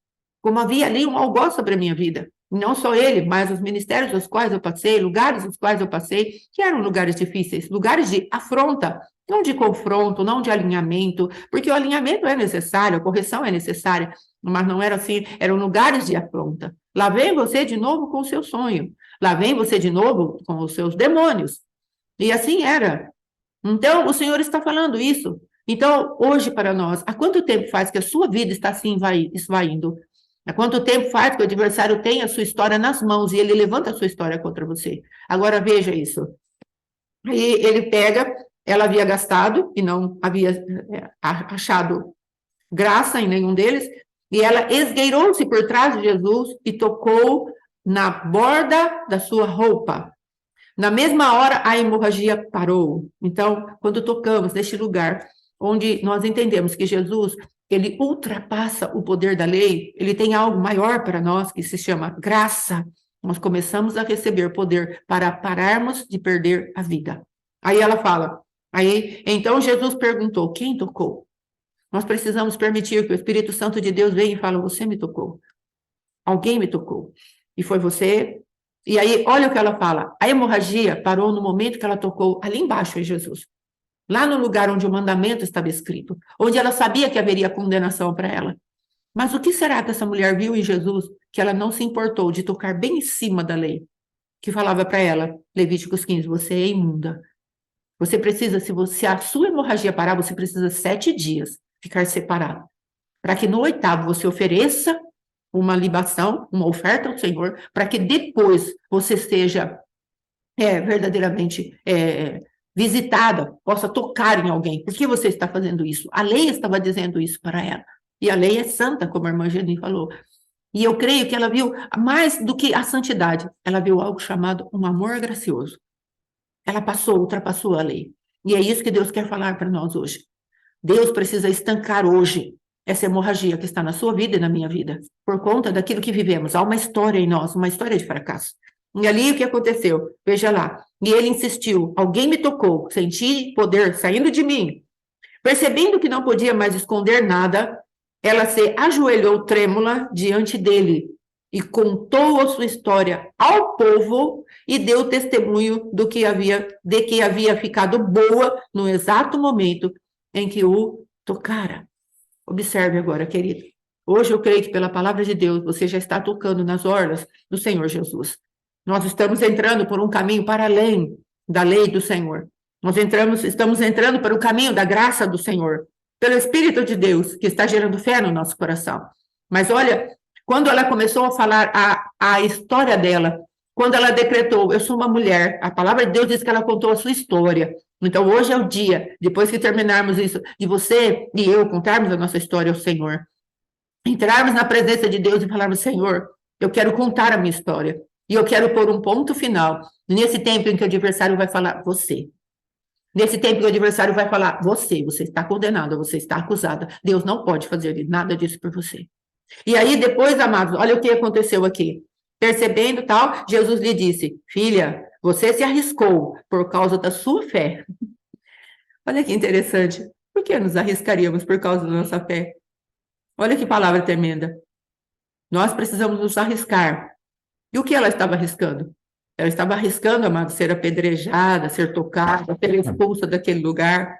Como havia ali um algoz sobre a minha vida. Não só ele, mas os ministérios dos quais eu passei, lugares dos quais eu passei, que eram lugares difíceis, lugares de afronta, não de confronto, não de alinhamento, porque o alinhamento é necessário, a correção é necessária, mas não era assim, eram lugares de afronta. Lá vem você de novo com o seu sonho, lá vem você de novo com os seus demônios. E assim era. Então, o Senhor está falando isso. Então, hoje para nós, há quanto tempo faz que a sua vida está se esvaindo? Há quanto tempo faz que o adversário tem a sua história nas mãos e ele levanta a sua história contra você? Agora veja isso. Aí ele pega, ela havia gastado e não havia achado graça em nenhum deles, e ela esgueirou-se por trás de Jesus e tocou na borda da sua roupa. Na mesma hora, a hemorragia parou. Então, quando tocamos neste lugar, onde nós entendemos que Jesus, ele ultrapassa o poder da lei, ele tem algo maior para nós, que se chama graça, nós começamos a receber poder para pararmos de perder a vida. Aí ela fala, então Jesus perguntou, quem tocou? Nós precisamos permitir que o Espírito Santo de Deus venha e fale, você me tocou. Alguém me tocou. E foi você. E aí, olha o que ela fala. A hemorragia parou no momento que ela tocou ali embaixo em Jesus. Lá no lugar onde o mandamento estava escrito. Onde ela sabia que haveria condenação para ela. Mas o que será que essa mulher viu em Jesus que ela não se importou de tocar bem em cima da lei? Que falava para ela, Levíticos 15, você é imunda. Você precisa, se a sua hemorragia parar, você precisa 7 dias ficar separado. Para que no 8º você ofereça uma libação, uma oferta ao Senhor, para que depois você seja verdadeiramente visitada, possa tocar em alguém. Por que você está fazendo isso? A lei estava dizendo isso para ela. E a lei é santa, como a irmã Jenny falou. E eu creio que ela viu, mais do que a santidade, ela viu algo chamado um amor gracioso. Ela ultrapassou a lei. E é isso que Deus quer falar para nós hoje. Deus precisa estancar hoje essa hemorragia que está na sua vida e na minha vida, por conta daquilo que vivemos. Há uma história em nós, uma história de fracasso. E ali o que aconteceu? Veja lá. E ele insistiu, alguém me tocou, senti poder saindo de mim. Percebendo que não podia mais esconder nada, ela se ajoelhou trêmula diante dele e contou a sua história ao povo e deu testemunho de que havia ficado boa no exato momento em que o tocara. Observe agora, querido. Hoje eu creio que pela palavra de Deus você já está tocando nas orlas do Senhor Jesus. Nós estamos entrando por um caminho para além da lei do Senhor. Estamos entrando para o caminho da graça do Senhor, pelo Espírito de Deus, que está gerando fé no nosso coração. Mas olha, quando ela começou a falar a história dela, quando ela decretou, eu sou uma mulher, a palavra de Deus diz que ela contou a sua história. Então hoje é o dia, depois que terminarmos isso, de você e eu contarmos a nossa história ao Senhor. Entrarmos na presença de Deus e falarmos, Senhor, eu quero contar a minha história. E eu quero pôr um ponto final, nesse tempo em que o adversário vai falar, você. Nesse tempo que o adversário vai falar, você está condenada, você está acusada. Deus não pode fazer nada disso por você. E aí depois, amados, olha o que aconteceu aqui. Percebendo tal, Jesus lhe disse, filha, você se arriscou por causa da sua fé. Olha que interessante. Por que nos arriscaríamos por causa da nossa fé? Olha que palavra tremenda. Nós precisamos nos arriscar. E o que ela estava arriscando? Ela estava arriscando, amado, ser apedrejada, ser tocada, ser expulsa daquele lugar.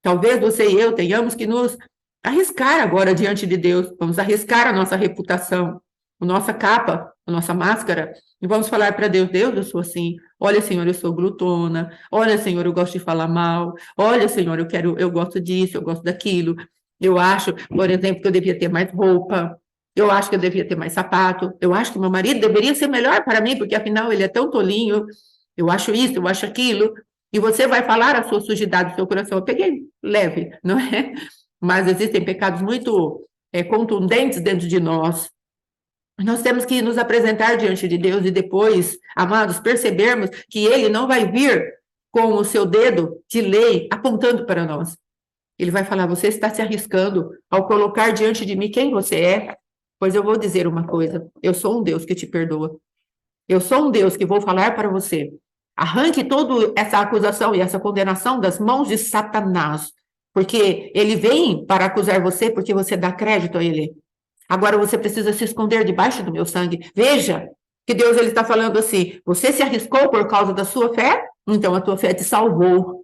Talvez você e eu tenhamos que nos arriscar agora diante de Deus. Vamos arriscar a nossa reputação, a nossa capa, a nossa máscara. E vamos falar para Deus, Deus, eu sou assim. Olha, Senhor, eu sou glutona. Olha, Senhor, eu gosto de falar mal. Olha, Senhor, eu gosto disso, eu gosto daquilo. Eu acho, por exemplo, que eu devia ter mais roupa. Eu acho que eu devia ter mais sapato. Eu acho que meu marido deveria ser melhor para mim, porque afinal ele é tão tolinho. Eu acho isso, eu acho aquilo. E você vai falar a sua sujidade do seu coração. Eu peguei leve, não é? Mas existem pecados muito contundentes dentro de nós. Nós temos que nos apresentar diante de Deus e depois, amados, percebermos que Ele não vai vir com o seu dedo de lei apontando para nós. Ele vai falar, você está se arriscando ao colocar diante de mim quem você é. Pois eu vou dizer uma coisa, eu sou um Deus que te perdoa. Eu sou um Deus que vou falar para você. Arranque toda essa acusação e essa condenação das mãos de Satanás, porque ele vem para acusar você porque você dá crédito a ele. Agora você precisa se esconder debaixo do meu sangue. Veja que Deus ele está falando assim, você se arriscou por causa da sua fé? Então a tua fé te salvou.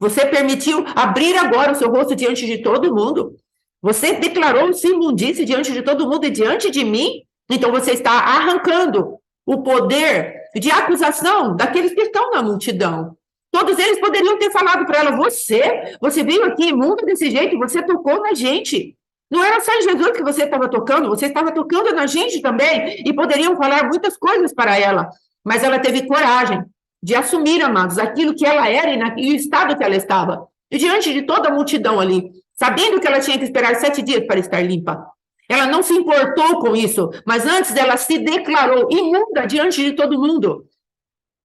Você permitiu abrir agora o seu rosto diante de todo mundo. Você declarou-se imundície diante de todo mundo e diante de mim? Então você está arrancando o poder de acusação daqueles que estão na multidão. Todos eles poderiam ter falado para ela, você veio aqui imunda desse jeito, você tocou na gente. Não era só em Jesus que você estava tocando na gente também. E poderiam falar muitas coisas para ela. Mas ela teve coragem de assumir, amados, aquilo que ela era e o estado que ela estava. E diante de toda a multidão ali, sabendo que ela tinha que esperar 7 dias para estar limpa. Ela não se importou com isso, mas antes ela se declarou imunda diante de todo mundo.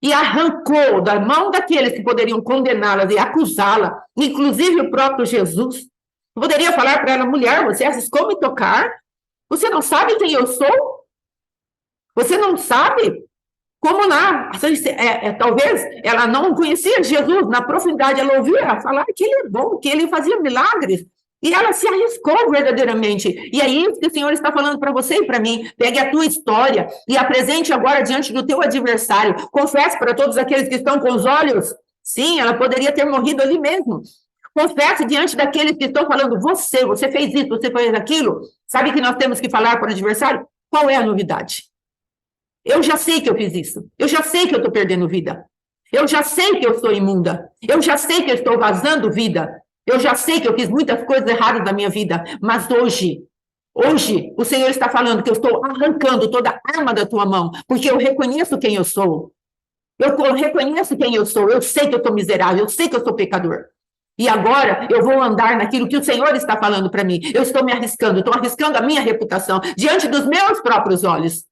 E arrancou da mão daqueles que poderiam condená-la e acusá-la, inclusive o próprio Jesus. Poderia falar para ela, mulher, você arriscou me tocar? Você não sabe quem eu sou? Você não sabe? Como lá? Talvez ela não conhecia Jesus na profundidade, ela ouvia falar que ele é bom, que ele fazia milagres. E ela se arriscou verdadeiramente. E é isso que o Senhor está falando para você e para mim. Pegue a tua história e apresente agora diante do teu adversário. Confesse para todos aqueles que estão com os olhos. Sim, ela poderia ter morrido ali mesmo. Confesse diante daqueles que estão falando, você fez isso, você fez aquilo. Sabe que nós temos que falar para o adversário? Qual é a novidade? Eu já sei que eu fiz isso. Eu já sei que eu estou perdendo vida. Eu já sei que eu sou imunda. Eu já sei que eu estou vazando vida. Eu já sei que eu fiz muitas coisas erradas na minha vida. Mas hoje, o Senhor está falando que eu estou arrancando toda a arma da tua mão, porque eu reconheço quem eu sou. Eu reconheço quem eu sou. Eu sei que eu estou miserável. Eu sei que eu sou pecador. E agora eu vou andar naquilo que o Senhor está falando para mim. Eu estou me arriscando. Estou arriscando a minha reputação diante dos meus próprios olhos.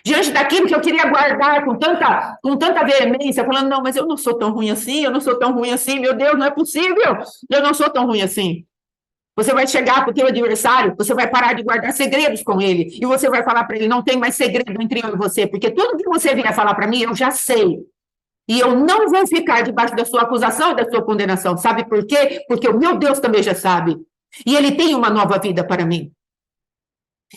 Diante daquilo que eu queria guardar com tanta veemência, falando, não, mas eu não sou tão ruim assim, eu não sou tão ruim assim, meu Deus, não é possível, eu não sou tão ruim assim. Você vai chegar para o teu adversário, você vai parar de guardar segredos com ele, e você vai falar para ele, não tem mais segredo entre eu e você, porque tudo que você vier falar para mim, eu já sei. E eu não vou ficar debaixo da sua acusação e da sua condenação. Sabe por quê? Porque o meu Deus também já sabe. E ele tem uma nova vida para mim.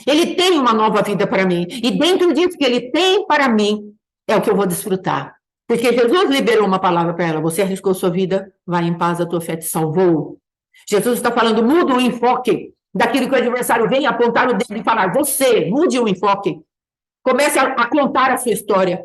Ele tem uma nova vida para mim. E dentro disso que ele tem para mim, é o que eu vou desfrutar. Porque Jesus liberou uma palavra para ela. Você arriscou sua vida, vai em paz, a tua fé te salvou. Jesus está falando, muda o enfoque daquilo que o adversário vem apontar o dedo e falar. Você, mude o enfoque. Comece a contar a sua história.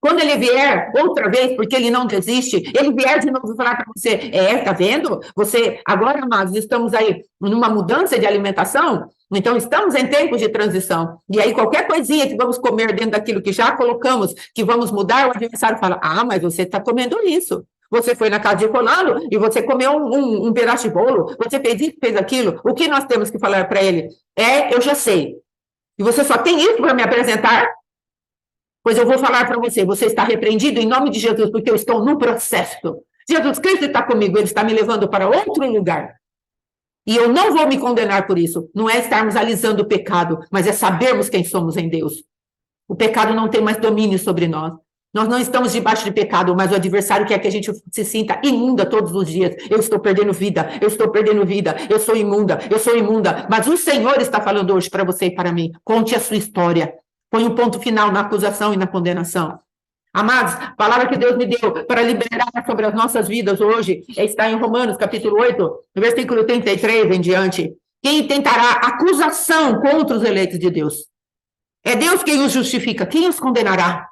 Quando ele vier outra vez, porque ele não desiste, ele vier de novo falar para você, tá vendo? Você, agora, amados, estamos aí numa mudança de alimentação, então estamos em tempos de transição. E aí, qualquer coisinha que vamos comer dentro daquilo que já colocamos, que vamos mudar, o adversário fala, mas você está comendo isso. Você foi na casa de fulano e você comeu um pedaço de bolo, você fez isso, fez aquilo. O que nós temos que falar para ele? Eu já sei. E você só tem isso para me apresentar? Pois eu vou falar para você, você está repreendido em nome de Jesus, porque eu estou no processo. Jesus Cristo está comigo, ele está me levando para outro lugar. E eu não vou me condenar por isso. Não é estarmos alisando o pecado, mas é sabermos quem somos em Deus. O pecado não tem mais domínio sobre nós. Nós não estamos debaixo de pecado, mas o adversário quer que a gente se sinta imunda todos os dias. Eu estou perdendo vida, eu estou perdendo vida, eu sou imunda. Mas o Senhor está falando hoje para você e para mim. Conte a sua história. Põe um ponto final na acusação e na condenação. Amados, a palavra que Deus me deu para liberar sobre as nossas vidas hoje está em Romanos, capítulo 8, versículo 33 em diante. Quem tentará acusação contra os eleitos de Deus? É Deus quem os justifica. Quem os condenará?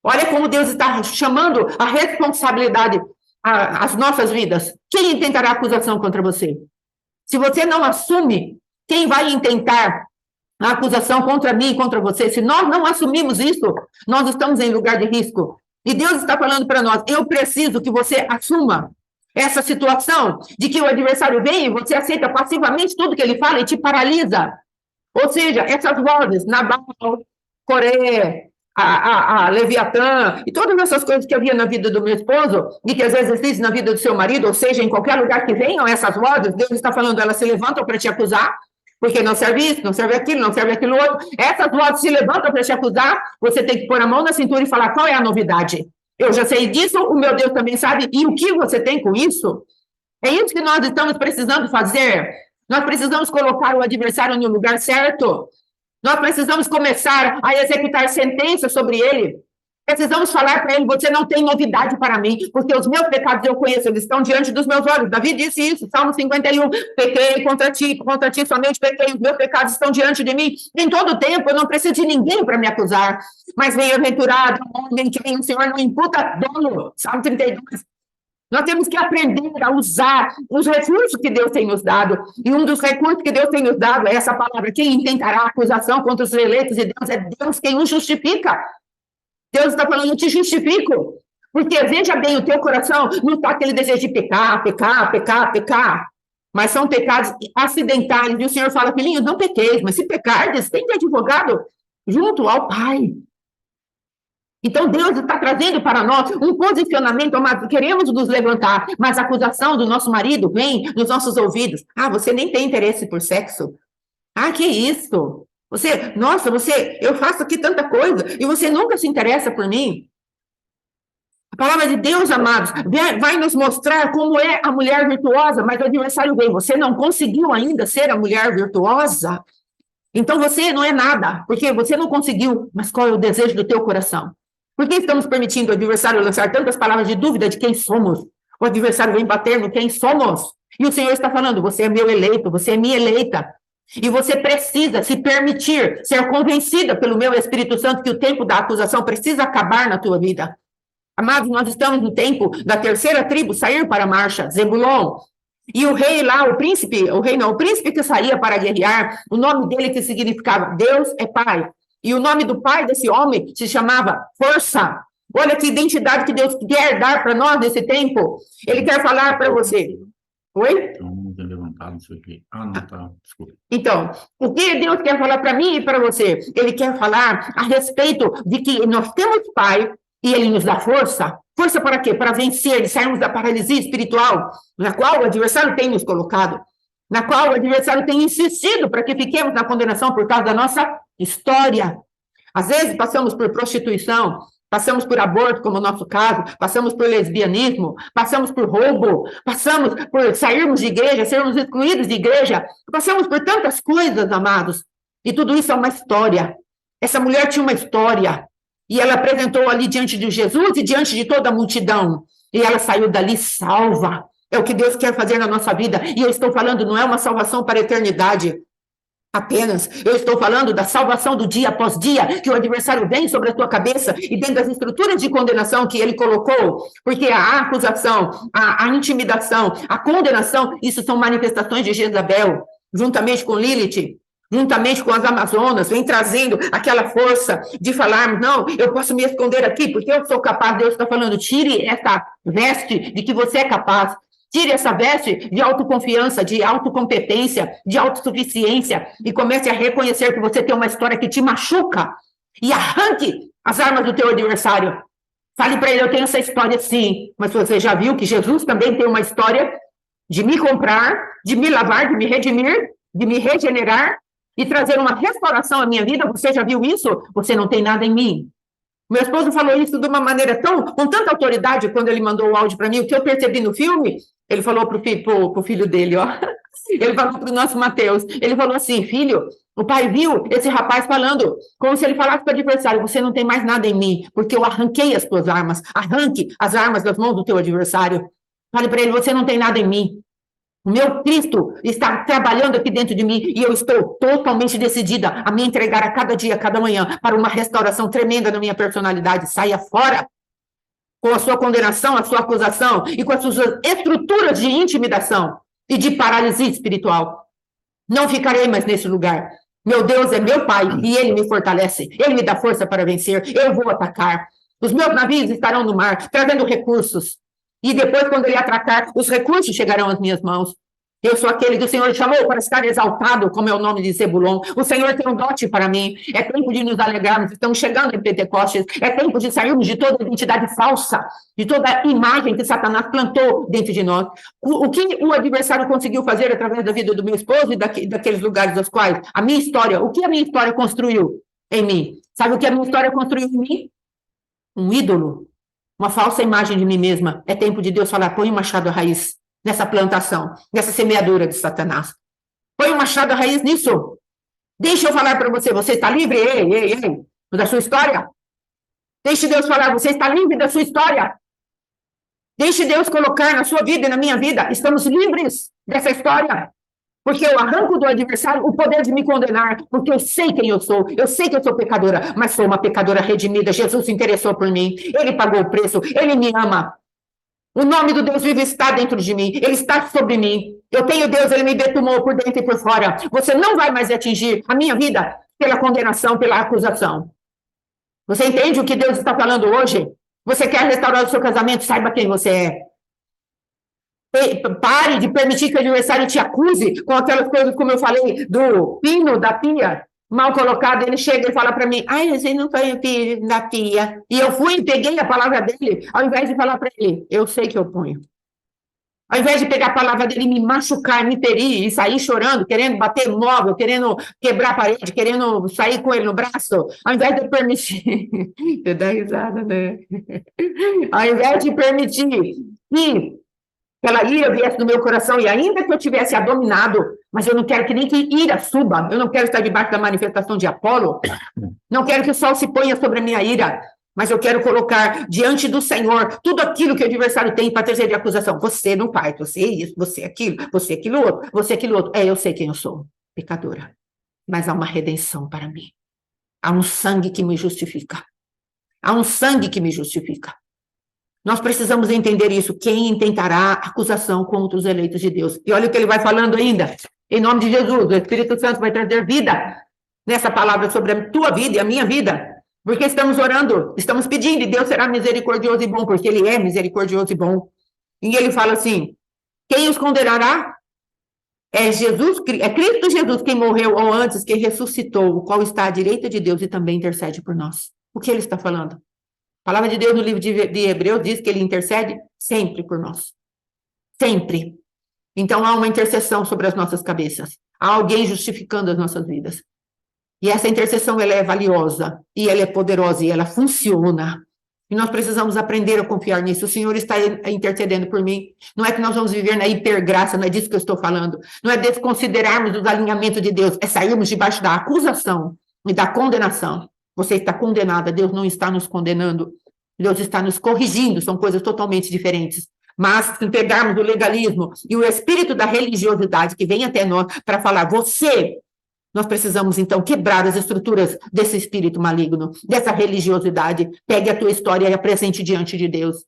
Olha como Deus está chamando a responsabilidade às nossas vidas. Quem intentará acusação contra você? Se você não assume, quem vai intentar a acusação contra mim e contra você? Se nós não assumimos isso, nós estamos em lugar de risco. E Deus está falando para nós, eu preciso que você assuma essa situação de que o adversário vem e você aceita passivamente tudo que ele fala e te paralisa. Ou seja, essas vozes, Nabal, Coré, a Leviatã, e todas essas coisas que havia na vida do meu esposo, e que às vezes existem na vida do seu marido, ou seja, em qualquer lugar que venham essas vozes, Deus está falando, elas se levantam para te acusar, porque não serve isso, não serve aquilo, não serve aquilo outro. Essas vozes se levantam para te acusar, você tem que pôr a mão na cintura e falar, qual é a novidade? Eu já sei disso, o meu Deus também sabe, e o que você tem com isso? É isso que nós estamos precisando fazer. Nós precisamos colocar o adversário no lugar certo. Nós precisamos começar a executar sentença sobre ele. Precisamos falar para ele, você não tem novidade para mim, porque os meus pecados eu conheço, eles estão diante dos meus olhos. Davi disse isso, Salmo 51, pequei contra ti somente pequei, os meus pecados estão diante de mim. Em todo o tempo, eu não preciso de ninguém para me acusar, mas bem-aventurado o homem que o Senhor não imputa dolo. Salmo 32. Nós temos que aprender a usar os recursos que Deus tem nos dado. E um dos recursos que Deus tem nos dado é essa palavra. Quem intentará acusação contra os eleitos de Deus é Deus quem os justifica. Deus está falando, eu te justifico. Porque, veja bem, o teu coração não está aquele desejo de pecar. Mas são pecados acidentais. E o Senhor fala, filhinhos, não pequeis, mas se pecardes, tem de advogado junto ao Pai. Então, Deus está trazendo para nós um posicionamento, amado, queremos nos levantar, mas a acusação do nosso marido vem nos nossos ouvidos. Você nem tem interesse por sexo. Que isso? Eu faço aqui tanta coisa, e você nunca se interessa por mim. A palavra de Deus, amados, vai nos mostrar como é a mulher virtuosa, mas o adversário vem, você não conseguiu ainda ser a mulher virtuosa? Então você não é nada, porque você não conseguiu, mas qual é o desejo do teu coração? Por que estamos permitindo o adversário lançar tantas palavras de dúvida de quem somos? O adversário vem bater no quem somos. E o Senhor está falando, você é meu eleito, você é minha eleita. E você precisa se permitir ser convencida pelo meu Espírito Santo que o tempo da acusação precisa acabar na tua vida. Amados, nós estamos no tempo da terceira tribo sair para a marcha, Zebulon. E o rei lá, o príncipe que saía para guerrear, o nome dele que significava Deus é Pai. E o nome do pai desse homem se chamava Força. Olha que identidade que Deus quer dar para nós nesse tempo. Ele quer falar para você. Oi? anotado isso aqui. Ah, não tá. Desculpa. Então, o que Deus quer falar para mim e para você? Ele quer falar a respeito de que nós temos Pai e Ele nos dá força. Força para quê? Para vencer e sairmos da paralisia espiritual, na qual o adversário tem nos colocado, na qual o adversário tem insistido para que fiquemos na condenação por causa da nossa história. Às vezes passamos por prostituição, passamos por aborto, como no nosso caso, passamos por lesbianismo, passamos por roubo, passamos por sairmos de igreja, sermos excluídos de igreja, passamos por tantas coisas, amados, e tudo isso é uma história. Essa mulher tinha uma história, e ela apresentou ali diante de Jesus e diante de toda a multidão, e ela saiu dali salva. É o que Deus quer fazer na nossa vida, e eu estou falando, não é uma salvação para a eternidade, apenas, eu estou falando da salvação do dia após dia, que o adversário vem sobre a tua cabeça e dentro das estruturas de condenação que ele colocou, porque a acusação, a intimidação, a condenação, isso são manifestações de Jezabel, juntamente com Lilith, juntamente com as Amazonas, vem trazendo aquela força de falar, não, eu posso me esconder aqui, porque eu sou capaz. Deus está falando, tire essa veste de que você é capaz, tire essa veste de autoconfiança, de autocompetência, de autossuficiência e comece a reconhecer que você tem uma história que te machuca e arranque as armas do teu adversário. Fale para ele, eu tenho essa história sim, mas você já viu que Jesus também tem uma história de me comprar, de me lavar, de me redimir, de me regenerar e trazer uma restauração à minha vida? Você já viu isso? Você não tem nada em mim. Meu esposo falou isso de uma maneira com tanta autoridade quando ele mandou o áudio para mim. O que eu percebi no filme, ele falou pro filho dele, ó. Ele falou para o nosso Mateus. Ele falou assim, filho, o pai viu esse rapaz falando, como se ele falasse para o adversário, você não tem mais nada em mim, porque eu arranquei as tuas armas. Arranque as armas das mãos do teu adversário. Fale para ele, você não tem nada em mim. O meu Cristo está trabalhando aqui dentro de mim e eu estou totalmente decidida a me entregar a cada dia, a cada manhã, para uma restauração tremenda na minha personalidade. Saia fora com a sua condenação, a sua acusação e com as suas estruturas de intimidação e de paralisia espiritual. Não ficarei mais nesse lugar. Meu Deus é meu Pai e Ele me fortalece. Ele me dá força para vencer. Eu vou atacar. Os meus navios estarão no mar, trazendo recursos. E depois, quando ele atracar, os recursos chegarão às minhas mãos. Eu sou aquele que o Senhor chamou para estar exaltado, como é o nome de Zebulon. O Senhor tem um dote para mim. É tempo de nos alegrarmos. Estamos chegando em Pentecostes. É tempo de sairmos de toda identidade falsa, de toda imagem que Satanás plantou dentro de nós. O que o adversário conseguiu fazer através da vida do meu esposo e daqueles lugares dos quais? A minha história. O que a minha história construiu em mim? Sabe o que a minha história construiu em mim? Um ídolo. Uma falsa imagem de mim mesma. É tempo de Deus falar, põe um machado à raiz nessa plantação, nessa semeadura de Satanás. Põe um machado à raiz nisso. Deixa eu falar para você, você está livre? Ei, da sua história? Deixe Deus falar, você está livre da sua história? Deixe Deus colocar na sua vida e na minha vida, estamos livres dessa história. Porque eu arranco do adversário o poder de me condenar, porque eu sei quem eu sou sou pecadora, mas sou uma pecadora redimida. Jesus se interessou por mim, Ele pagou o preço, Ele me ama. O nome do Deus vivo está dentro de mim, Ele está sobre mim. Eu tenho Deus, Ele me betumou por dentro e por fora. Você não vai mais atingir a minha vida pela condenação, pela acusação. Você entende o que Deus está falando hoje? Você quer restaurar o seu casamento? Saiba quem você é. Pare de permitir que o adversário te acuse com aquelas coisas, como eu falei, do pino da pia, mal colocado. Ele chega e fala para mim, você não foi o pino da pia. E eu fui e peguei a palavra dele, ao invés de falar para ele, eu sei que eu ponho. Ao invés de pegar a palavra dele e me machucar, me ferir e sair chorando, querendo bater no móvel, querendo quebrar a parede, querendo sair com ele no braço, ao invés de permitir, você dá risada, né? Ao invés de permitir que aquela ira viesse do meu coração, e ainda que eu tivesse a dominado, mas eu não quero que nem que ira suba, eu não quero estar debaixo da manifestação de Apolo, não quero que o sol se ponha sobre a minha ira, mas eu quero colocar diante do Senhor tudo aquilo que o adversário tem para trazer de acusação. Você não faz, você isso, você aquilo outro, você aquilo outro. Eu sei quem eu sou, pecadora, mas há uma redenção para mim. Há um sangue que me justifica. Há um sangue que me justifica. Nós precisamos entender isso. Quem intentará acusação contra os eleitos de Deus? E olha o que ele vai falando ainda. Em nome de Jesus, o Espírito Santo vai trazer vida nessa palavra sobre a tua vida e a minha vida. Porque estamos orando, estamos pedindo, e Deus será misericordioso e bom, porque Ele é misericordioso e bom. E Ele fala assim, quem os condenará? É Jesus, é Cristo Jesus quem morreu ou antes, quem ressuscitou, o qual está à direita de Deus e também intercede por nós. O que ele está falando? A palavra de Deus no livro de Hebreus diz que ele intercede sempre por nós. Sempre. Então há uma intercessão sobre as nossas cabeças. Há alguém justificando as nossas vidas. E essa intercessão, ela é valiosa, e ela é poderosa, e ela funciona. E nós precisamos aprender a confiar nisso. O Senhor está intercedendo por mim. Não é que nós vamos viver na hipergraça, não é disso que eu estou falando. Não é desconsiderarmos os alinhamentos de Deus, é sairmos debaixo da acusação e da condenação. Você está condenada, Deus não está nos condenando. Deus está nos corrigindo, são coisas totalmente diferentes. Mas se pegarmos o legalismo e o espírito da religiosidade que vem até nós para falar, nós precisamos, então, quebrar as estruturas desse espírito maligno, dessa religiosidade. Pegue a tua história e apresente diante de Deus.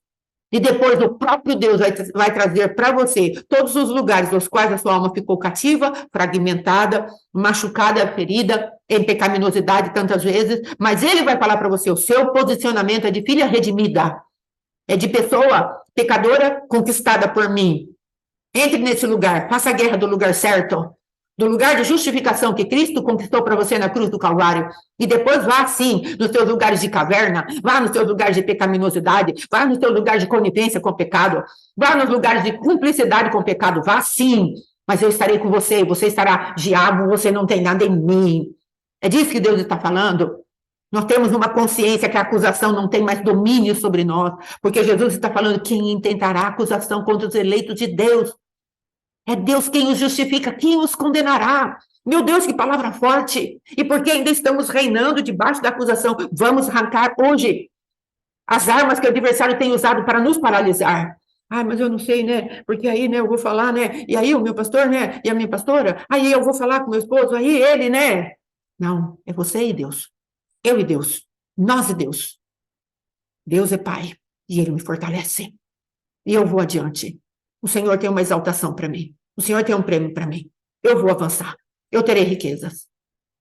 E depois o próprio Deus vai trazer para você todos os lugares nos quais a sua alma ficou cativa, fragmentada, machucada, ferida, em pecaminosidade tantas vezes. Mas ele vai falar para você, o seu posicionamento é de filha redimida. É de pessoa pecadora conquistada por mim. Entre nesse lugar, faça a guerra do lugar certo. Do lugar de justificação que Cristo conquistou para você na cruz do Calvário, e depois vá sim nos seus lugares de caverna, vá nos seus lugares de pecaminosidade, vá nos seus lugares de conivência com o pecado, vá nos lugares de cumplicidade com o pecado, vá sim, mas eu estarei com você, você estará, diabo, você não tem nada em mim. É disso que Deus está falando. Nós temos uma consciência que a acusação não tem mais domínio sobre nós, porque Jesus está falando quem intentará acusação contra os eleitos de Deus. É Deus quem os justifica, quem os condenará. Meu Deus, que palavra forte! E porque ainda estamos reinando debaixo da acusação, vamos arrancar hoje as armas que o adversário tem usado para nos paralisar. Ah, mas eu não sei, né? Porque aí, né, eu vou falar, né? E aí o meu pastor, né? E a minha pastora? Aí eu vou falar com meu esposo, aí ele, né? Não, é você e Deus. Eu e Deus. Nós e Deus. Deus é Pai. E Ele me fortalece. E eu vou adiante. O Senhor tem uma exaltação para mim. O Senhor tem um prêmio para mim. Eu vou avançar. Eu terei riquezas.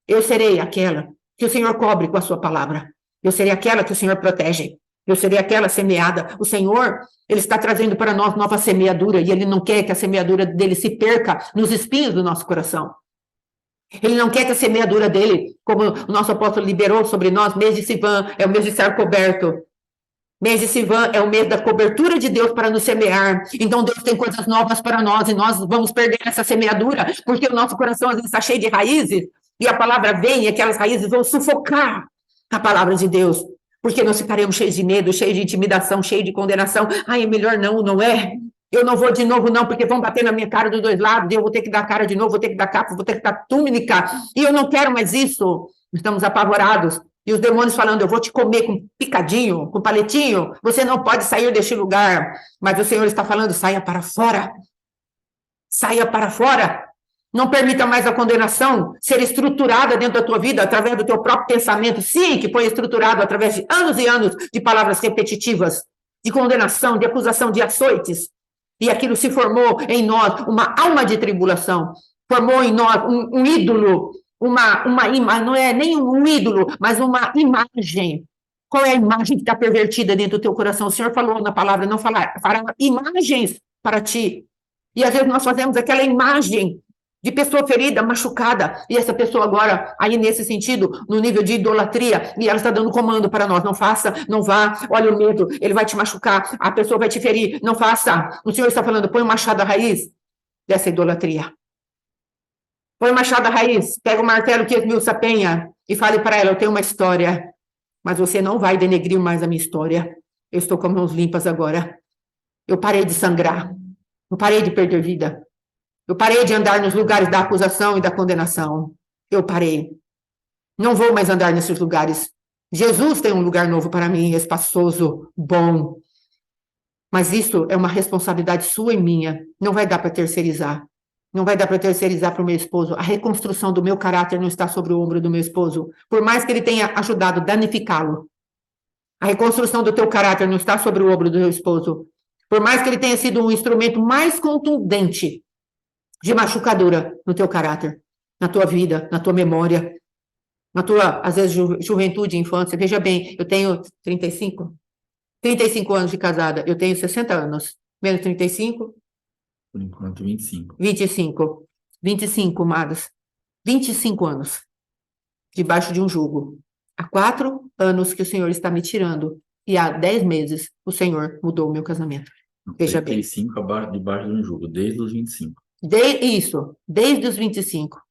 Eu serei aquela que o Senhor cobre com a sua palavra. Eu serei aquela que o Senhor protege. Eu serei aquela semeada. O Senhor, Ele está trazendo para nós nova semeadura e Ele não quer que a semeadura dele se perca nos espinhos do nosso coração. Ele não quer que a semeadura dele, como o nosso apóstolo liberou sobre nós, mês de Sivan, é o mês de estar coberto. Mês de Sivan é o mês da cobertura de Deus para nos semear. Então Deus tem coisas novas para nós e nós vamos perder essa semeadura, porque o nosso coração às vezes está cheio de raízes e a palavra vem e aquelas raízes vão sufocar a palavra de Deus, porque nós ficaremos cheios de medo, cheios de intimidação, cheios de condenação. Ai, é melhor não, não é? Eu não vou de novo não, porque vão bater na minha cara dos dois lados, e eu vou ter que dar cara de novo, vou ter que dar capa, vou ter que dar túnica, e eu não quero mais isso. Estamos apavorados. E os demônios falando, eu vou te comer com picadinho, com palitinho, você não pode sair deste lugar. Mas o Senhor está falando, saia para fora. Saia para fora. Não permita mais a condenação ser estruturada dentro da tua vida, através do teu próprio pensamento. Sim, que foi estruturado através de anos e anos de palavras repetitivas, de condenação, de acusação, de açoites. E aquilo se formou em nós uma alma de tribulação. Formou em nós um ídolo, uma imagem, não é nem um ídolo, mas uma imagem. Qual é a imagem que está pervertida dentro do teu coração? O Senhor falou na palavra, não fará imagens para ti. E às vezes nós fazemos aquela imagem de pessoa ferida, machucada, e essa pessoa agora, aí nesse sentido, no nível de idolatria, e ela está dando comando para nós, não faça, não vá, olha o medo, ele vai te machucar, a pessoa vai te ferir, não faça. O Senhor está falando, põe o machado à raiz dessa idolatria. Põe o machado à raiz, pega o martelo que esmiuça a penha, e fale para ela, eu tenho uma história, mas você não vai denegrir mais a minha história. Eu estou com as mãos limpas agora. Eu parei de sangrar, eu parei de perder vida. Eu parei de andar nos lugares da acusação e da condenação. Eu parei. Não vou mais andar nesses lugares. Jesus tem um lugar novo para mim, espaçoso, bom. Mas isso é uma responsabilidade sua e minha. Não vai dar para terceirizar. Não vai dar para terceirizar para o meu esposo. A reconstrução do meu caráter não está sobre o ombro do meu esposo. Por mais que ele tenha ajudado a danificá-lo. A reconstrução do teu caráter não está sobre o ombro do teu esposo. Por mais que ele tenha sido um instrumento mais contundente de machucadura no teu caráter, na tua vida, na tua memória, na tua, às vezes, juventude, infância. Veja bem, eu tenho 35 anos de casada, eu tenho 60 anos, menos 35? Por enquanto, 25. 25. 25, amadas. 25 anos. Debaixo de um jugo. Há 4 anos que o Senhor está me tirando. E há 10 meses o Senhor mudou o meu casamento. Veja bem. 35 debaixo de um jugo, desde os 25. Isso, desde os 25.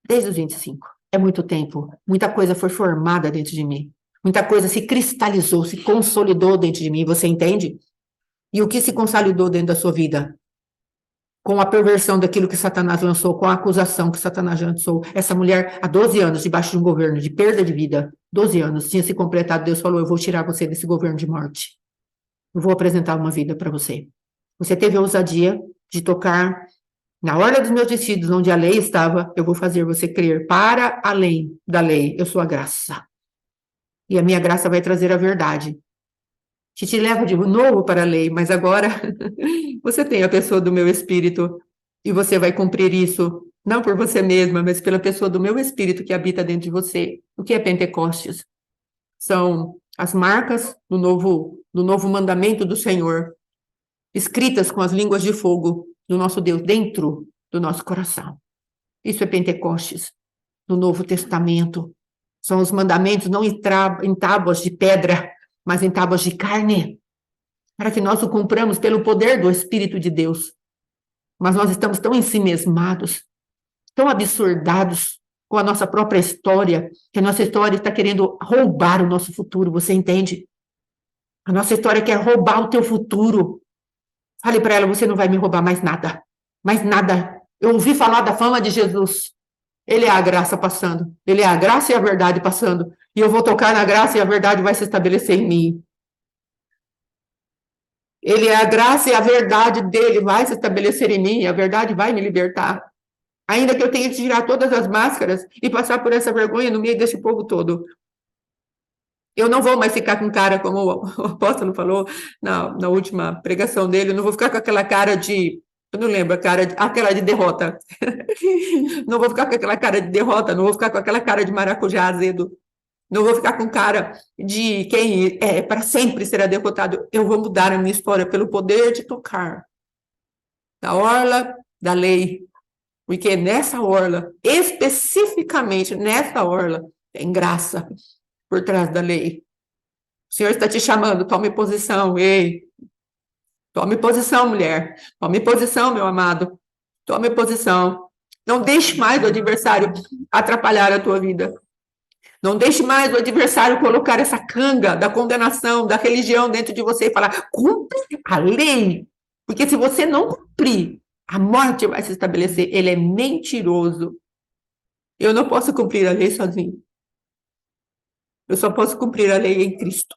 Desde os 25. É muito tempo. Muita coisa foi formada dentro de mim. Muita coisa se cristalizou, se consolidou dentro de mim. Você entende? E o que se consolidou dentro da sua vida? Com a perversão daquilo que Satanás lançou, com a acusação que Satanás lançou. Essa mulher, há 12 anos, debaixo de um governo de perda de vida, 12 anos, tinha se completado. Deus falou: eu vou tirar você desse governo de morte. Eu vou apresentar uma vida para você. Você teve a ousadia de tocar na orla dos meus vestidos, onde a lei estava. Eu vou fazer você crer para além da lei. Eu sou a graça. E a minha graça vai trazer a verdade, que te leva de novo para a lei, mas agora você tem a pessoa do meu espírito e você vai cumprir isso, não por você mesma, mas pela pessoa do meu espírito que habita dentro de você. O que é Pentecostes? São as marcas do novo mandamento do Senhor, escritas com as línguas de fogo do nosso Deus dentro do nosso coração. Isso é Pentecostes, no Novo Testamento. São os mandamentos não em tábuas de pedra, mas em tábuas de carne, para que nós o cumpramos pelo poder do Espírito de Deus. Mas nós estamos tão ensimesmados, tão absurdados com a nossa própria história, que a nossa história está querendo roubar o nosso futuro, você entende? A nossa história quer roubar o teu futuro. Fale para ela: você não vai me roubar mais nada, mais nada. Eu ouvi falar da fama de Jesus. Ele é a graça passando, ele é a graça e a verdade passando, e eu vou tocar na graça e a verdade vai se estabelecer em mim. Ele é a graça e a verdade dele vai se estabelecer em mim, e a verdade vai me libertar. Ainda que eu tenha que tirar todas as máscaras e passar por essa vergonha no meio desse povo todo. Eu não vou mais ficar com cara, como o apóstolo falou na última pregação dele, eu não vou ficar com aquela cara de, eu não lembro, aquela de derrota. Não vou ficar com aquela cara de derrota, não vou ficar com aquela cara de maracujá azedo. Não vou ficar com cara de quem para sempre será derrotado. Eu vou mudar a minha história pelo poder de tocar na orla da lei. Porque nessa orla, especificamente nessa orla, tem graça por trás da lei. O Senhor está te chamando, tome posição, ei. Tome posição, mulher. Tome posição, meu amado. Tome posição. Não deixe mais o adversário atrapalhar a tua vida. Não deixe mais o adversário colocar essa canga da condenação, da religião dentro de você e falar: cumpre a lei. Porque se você não cumprir, a morte vai se estabelecer. Ele é mentiroso. Eu não posso cumprir a lei sozinho. Eu só posso cumprir a lei em Cristo.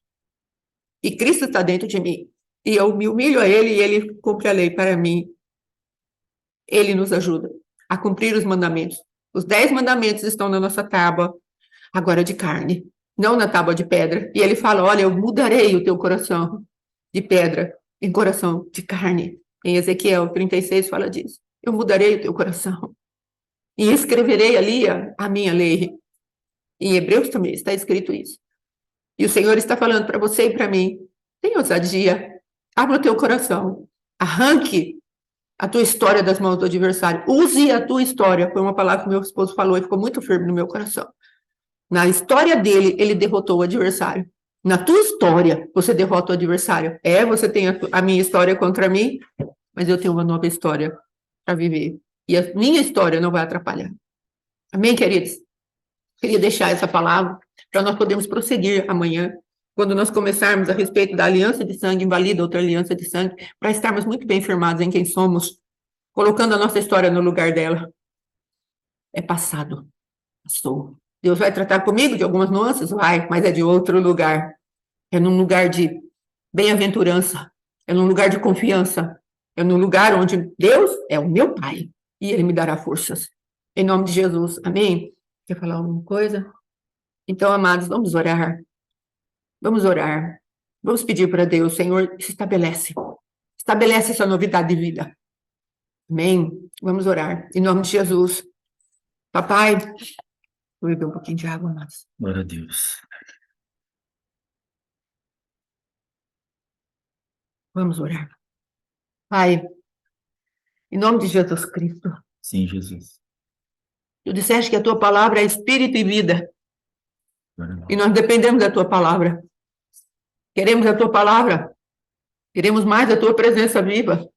E Cristo está dentro de mim. E eu me humilho a Ele e Ele cumpre a lei para mim. Ele nos ajuda a cumprir os mandamentos. Os 10 mandamentos estão na nossa tábua, agora de carne, não na tábua de pedra. E Ele fala: olha, eu mudarei o teu coração de pedra em coração de carne. Em Ezequiel 36 fala disso. Eu mudarei o teu coração. E escreverei ali a minha lei. Em Hebreus também está escrito isso. E o Senhor está falando para você e para mim: tenha ousadia, abra o teu coração, arranque a tua história das mãos do adversário, use a tua história. Foi uma palavra que meu esposo falou e ficou muito firme no meu coração. Na história dele, ele derrotou o adversário. Na tua história, você derrota o adversário. Você tem a minha história contra mim, mas eu tenho uma nova história para viver. E a minha história não vai atrapalhar. Amém, queridos? Queria deixar essa palavra para nós podermos prosseguir amanhã, quando nós começarmos a respeito da aliança de sangue, invalida outra aliança de sangue, para estarmos muito bem firmados em quem somos, colocando a nossa história no lugar dela. É passado, passou. Deus vai tratar comigo de algumas nuances? Vai, mas é de outro lugar. É num lugar de bem-aventurança, é num lugar de confiança, é num lugar onde Deus é o meu Pai e Ele me dará forças. Em nome de Jesus, amém? Quer falar alguma coisa? Então, amados, vamos orar. Vamos orar. Vamos pedir para Deus: Senhor, se estabelece. Estabelece essa novidade de vida. Amém? Vamos orar. Em nome de Jesus. Papai, vou beber um pouquinho de água, amados. Glória a Deus. Vamos orar. Pai, em nome de Jesus Cristo, Sim, Jesus. Tu disseste que a tua palavra é espírito e vida. E nós dependemos da tua palavra. Queremos a tua palavra. Queremos mais da tua presença viva.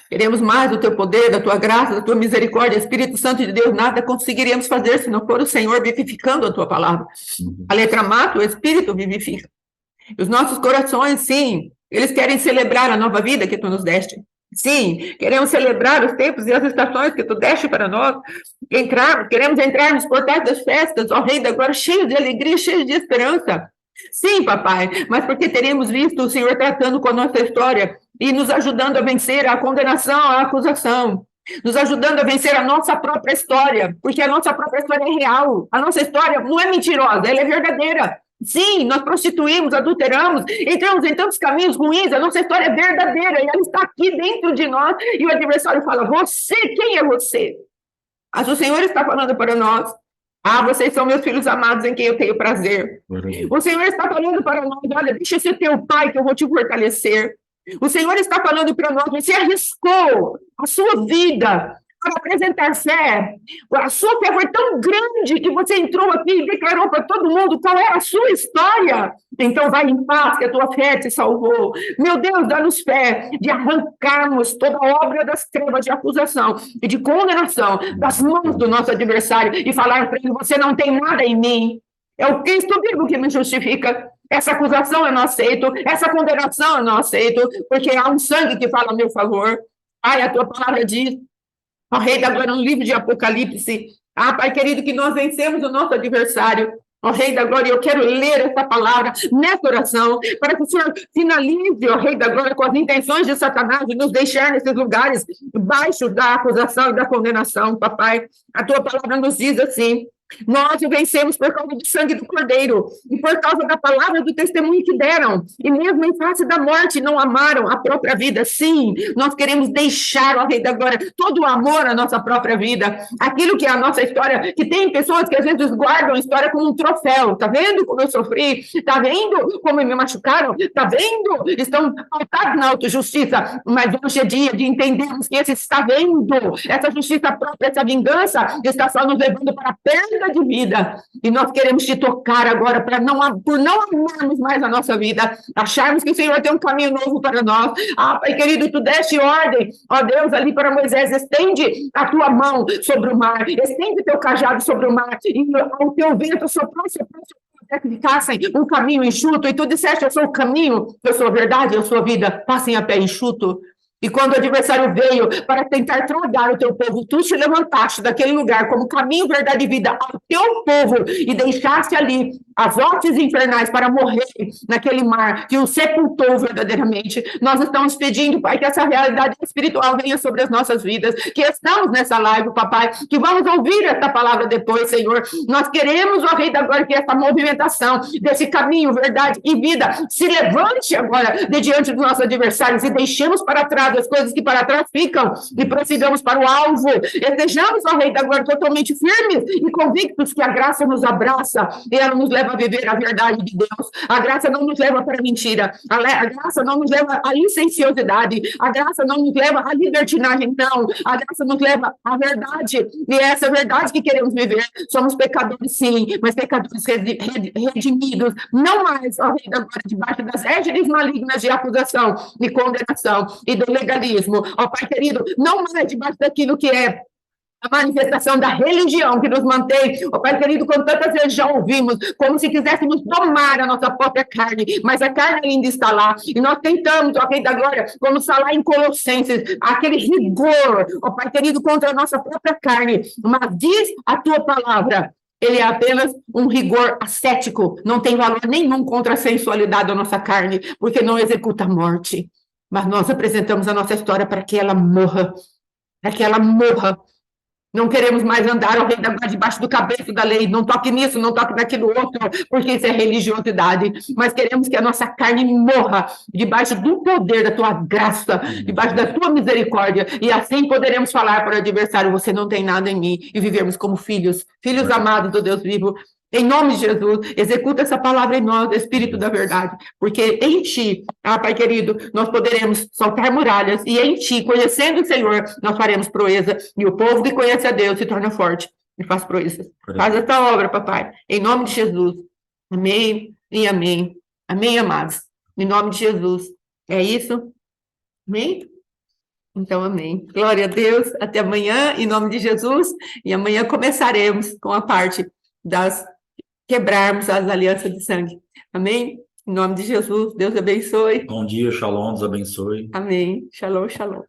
Queremos mais do teu poder, da tua graça, da tua misericórdia. Espírito Santo de Deus, nada conseguiríamos fazer se não for o Senhor vivificando a tua palavra. A letra mata, o Espírito vivifica. Os nossos corações, sim, eles querem celebrar a nova vida que tu nos deste. Sim, queremos celebrar os tempos e as estações que tu deste para nós. Queremos entrar nos portais das festas, ó Rei da Glória, cheios de alegria, cheios de esperança. Sim, papai, mas porque teremos visto o Senhor tratando com a nossa história e nos ajudando a vencer a condenação, a acusação, nos ajudando a vencer a nossa própria história, porque a nossa própria história é real, a nossa história não é mentirosa, ela é verdadeira. Sim, nós prostituímos, adulteramos, entramos em tantos caminhos ruins, a nossa história é verdadeira e ela está aqui dentro de nós e o adversário fala, você, quem é você? Mas o Senhor está falando para nós, vocês são meus filhos amados em quem eu tenho prazer. O Senhor está falando para nós, olha, deixa ser teu pai que eu vou te fortalecer. O Senhor está falando para nós, você arriscou a sua vida para apresentar fé. A sua fé foi tão grande que você entrou aqui e declarou para todo mundo qual era a sua história. Então vai em paz, que a tua fé te salvou. Meu Deus, dá-nos fé de arrancarmos toda a obra das trevas de acusação e de condenação das mãos do nosso adversário e falar para ele, você não tem nada em mim. É o Cristo vivo que me justifica. Essa acusação eu não aceito, essa condenação eu não aceito, porque há um sangue que fala a meu favor. Pai, a tua palavra diz, ó Rei da Glória, no livro de Apocalipse, Pai querido, que nós vencemos o nosso adversário. Ó Rei da Glória, eu quero ler essa palavra nessa oração, para que o Senhor finalize, ó Rei da Glória, com as intenções de Satanás de nos deixar nesses lugares baixos da acusação e da condenação, papai. A tua palavra nos diz assim, nós o vencemos por causa do sangue do Cordeiro e por causa da palavra do testemunho que deram, e mesmo em face da morte não amaram a própria vida. Sim, nós queremos deixar, ó Rei da Glória, todo o amor à nossa própria vida, aquilo que é a nossa história, que tem pessoas que às vezes guardam a história como um troféu. Tá vendo como eu sofri? Tá vendo como me machucaram? Tá vendo? Estão pautados na autojustiça, mas hoje é dia de entendermos que esse está vendo, essa justiça própria, essa vingança está só nos levando para a perda de vida, e nós queremos te tocar agora por não amarmos mais a nossa vida, acharmos que o Senhor tem um caminho novo para nós. Pai querido, tu deste ordem, ó Deus, ali para Moisés, estende a tua mão sobre o mar, estende teu cajado sobre o mar, e o teu vento soprou, até que ficassem um caminho enxuto, e tu disseste, eu sou o caminho, eu sou a verdade, eu sou a vida, passem a pé enxuto. E quando o adversário veio para tentar tragar o teu povo, tu te levantaste daquele lugar como caminho, verdade e vida ao teu povo e deixaste ali as hostes infernais para morrer naquele mar que o sepultou verdadeiramente. Nós estamos pedindo, Pai, que essa realidade espiritual venha sobre as nossas vidas, que estamos nessa live, Papai, que vamos ouvir essa palavra depois, Senhor. Nós queremos, ó Rei da Glória, que essa movimentação desse caminho, verdade e vida se levante agora de diante dos nossos adversários e deixemos para trás as coisas que para trás ficam e prossigamos para o alvo. Estejamos, ó Rei da Glória, totalmente firmes e convictos que a graça nos abraça e ela nos leva a viver a verdade de Deus. A graça não nos leva para a mentira, a graça não nos leva à licenciosidade, a graça não nos leva à libertinagem, não. A graça nos leva à verdade, e é essa verdade que queremos viver. Somos pecadores, sim, mas pecadores redimidos, não mais, ó Rei da Glória, debaixo das égides malignas de acusação e condenação e do legalismo, ó Pai querido, não mais debaixo daquilo que é a manifestação da religião que nos mantém, ó Pai querido, como tantas vezes já ouvimos, como se quiséssemos domar a nossa própria carne, mas a carne ainda está lá, e nós tentamos, ó Rei da Glória, como está lá em Colossenses, aquele rigor, ó Pai querido, contra a nossa própria carne, mas diz a tua palavra, ele é apenas um rigor ascético, não tem valor nenhum contra a sensualidade da nossa carne, porque não executa a morte, mas nós apresentamos a nossa história para que ela morra, para que ela morra. Não queremos mais andar, ó Rei da Glória, debaixo do cabeço da lei, não toque nisso, não toque naquilo outro, porque isso é religiosidade, mas queremos que a nossa carne morra debaixo do poder da tua graça, debaixo da tua misericórdia, e assim poderemos falar para o adversário, você não tem nada em mim, e vivermos como filhos amados do Deus vivo. Em nome de Jesus, executa essa palavra em nós, Espírito da verdade, porque em Ti, Pai querido, nós poderemos saltar muralhas, e em Ti, conhecendo o Senhor, nós faremos proeza, e o povo que conhece a Deus se torna forte e faz proezas. Faz essa obra, papai, em nome de Jesus. Amém e amém. Amém, amados. Em nome de Jesus. É isso? Amém? Então, amém. Glória a Deus. Até amanhã, em nome de Jesus. E amanhã começaremos com a parte das quebrarmos as alianças de sangue. Amém? Em nome de Jesus, Deus abençoe. Bom dia, shalom, Deus abençoe. Amém. Shalom, shalom.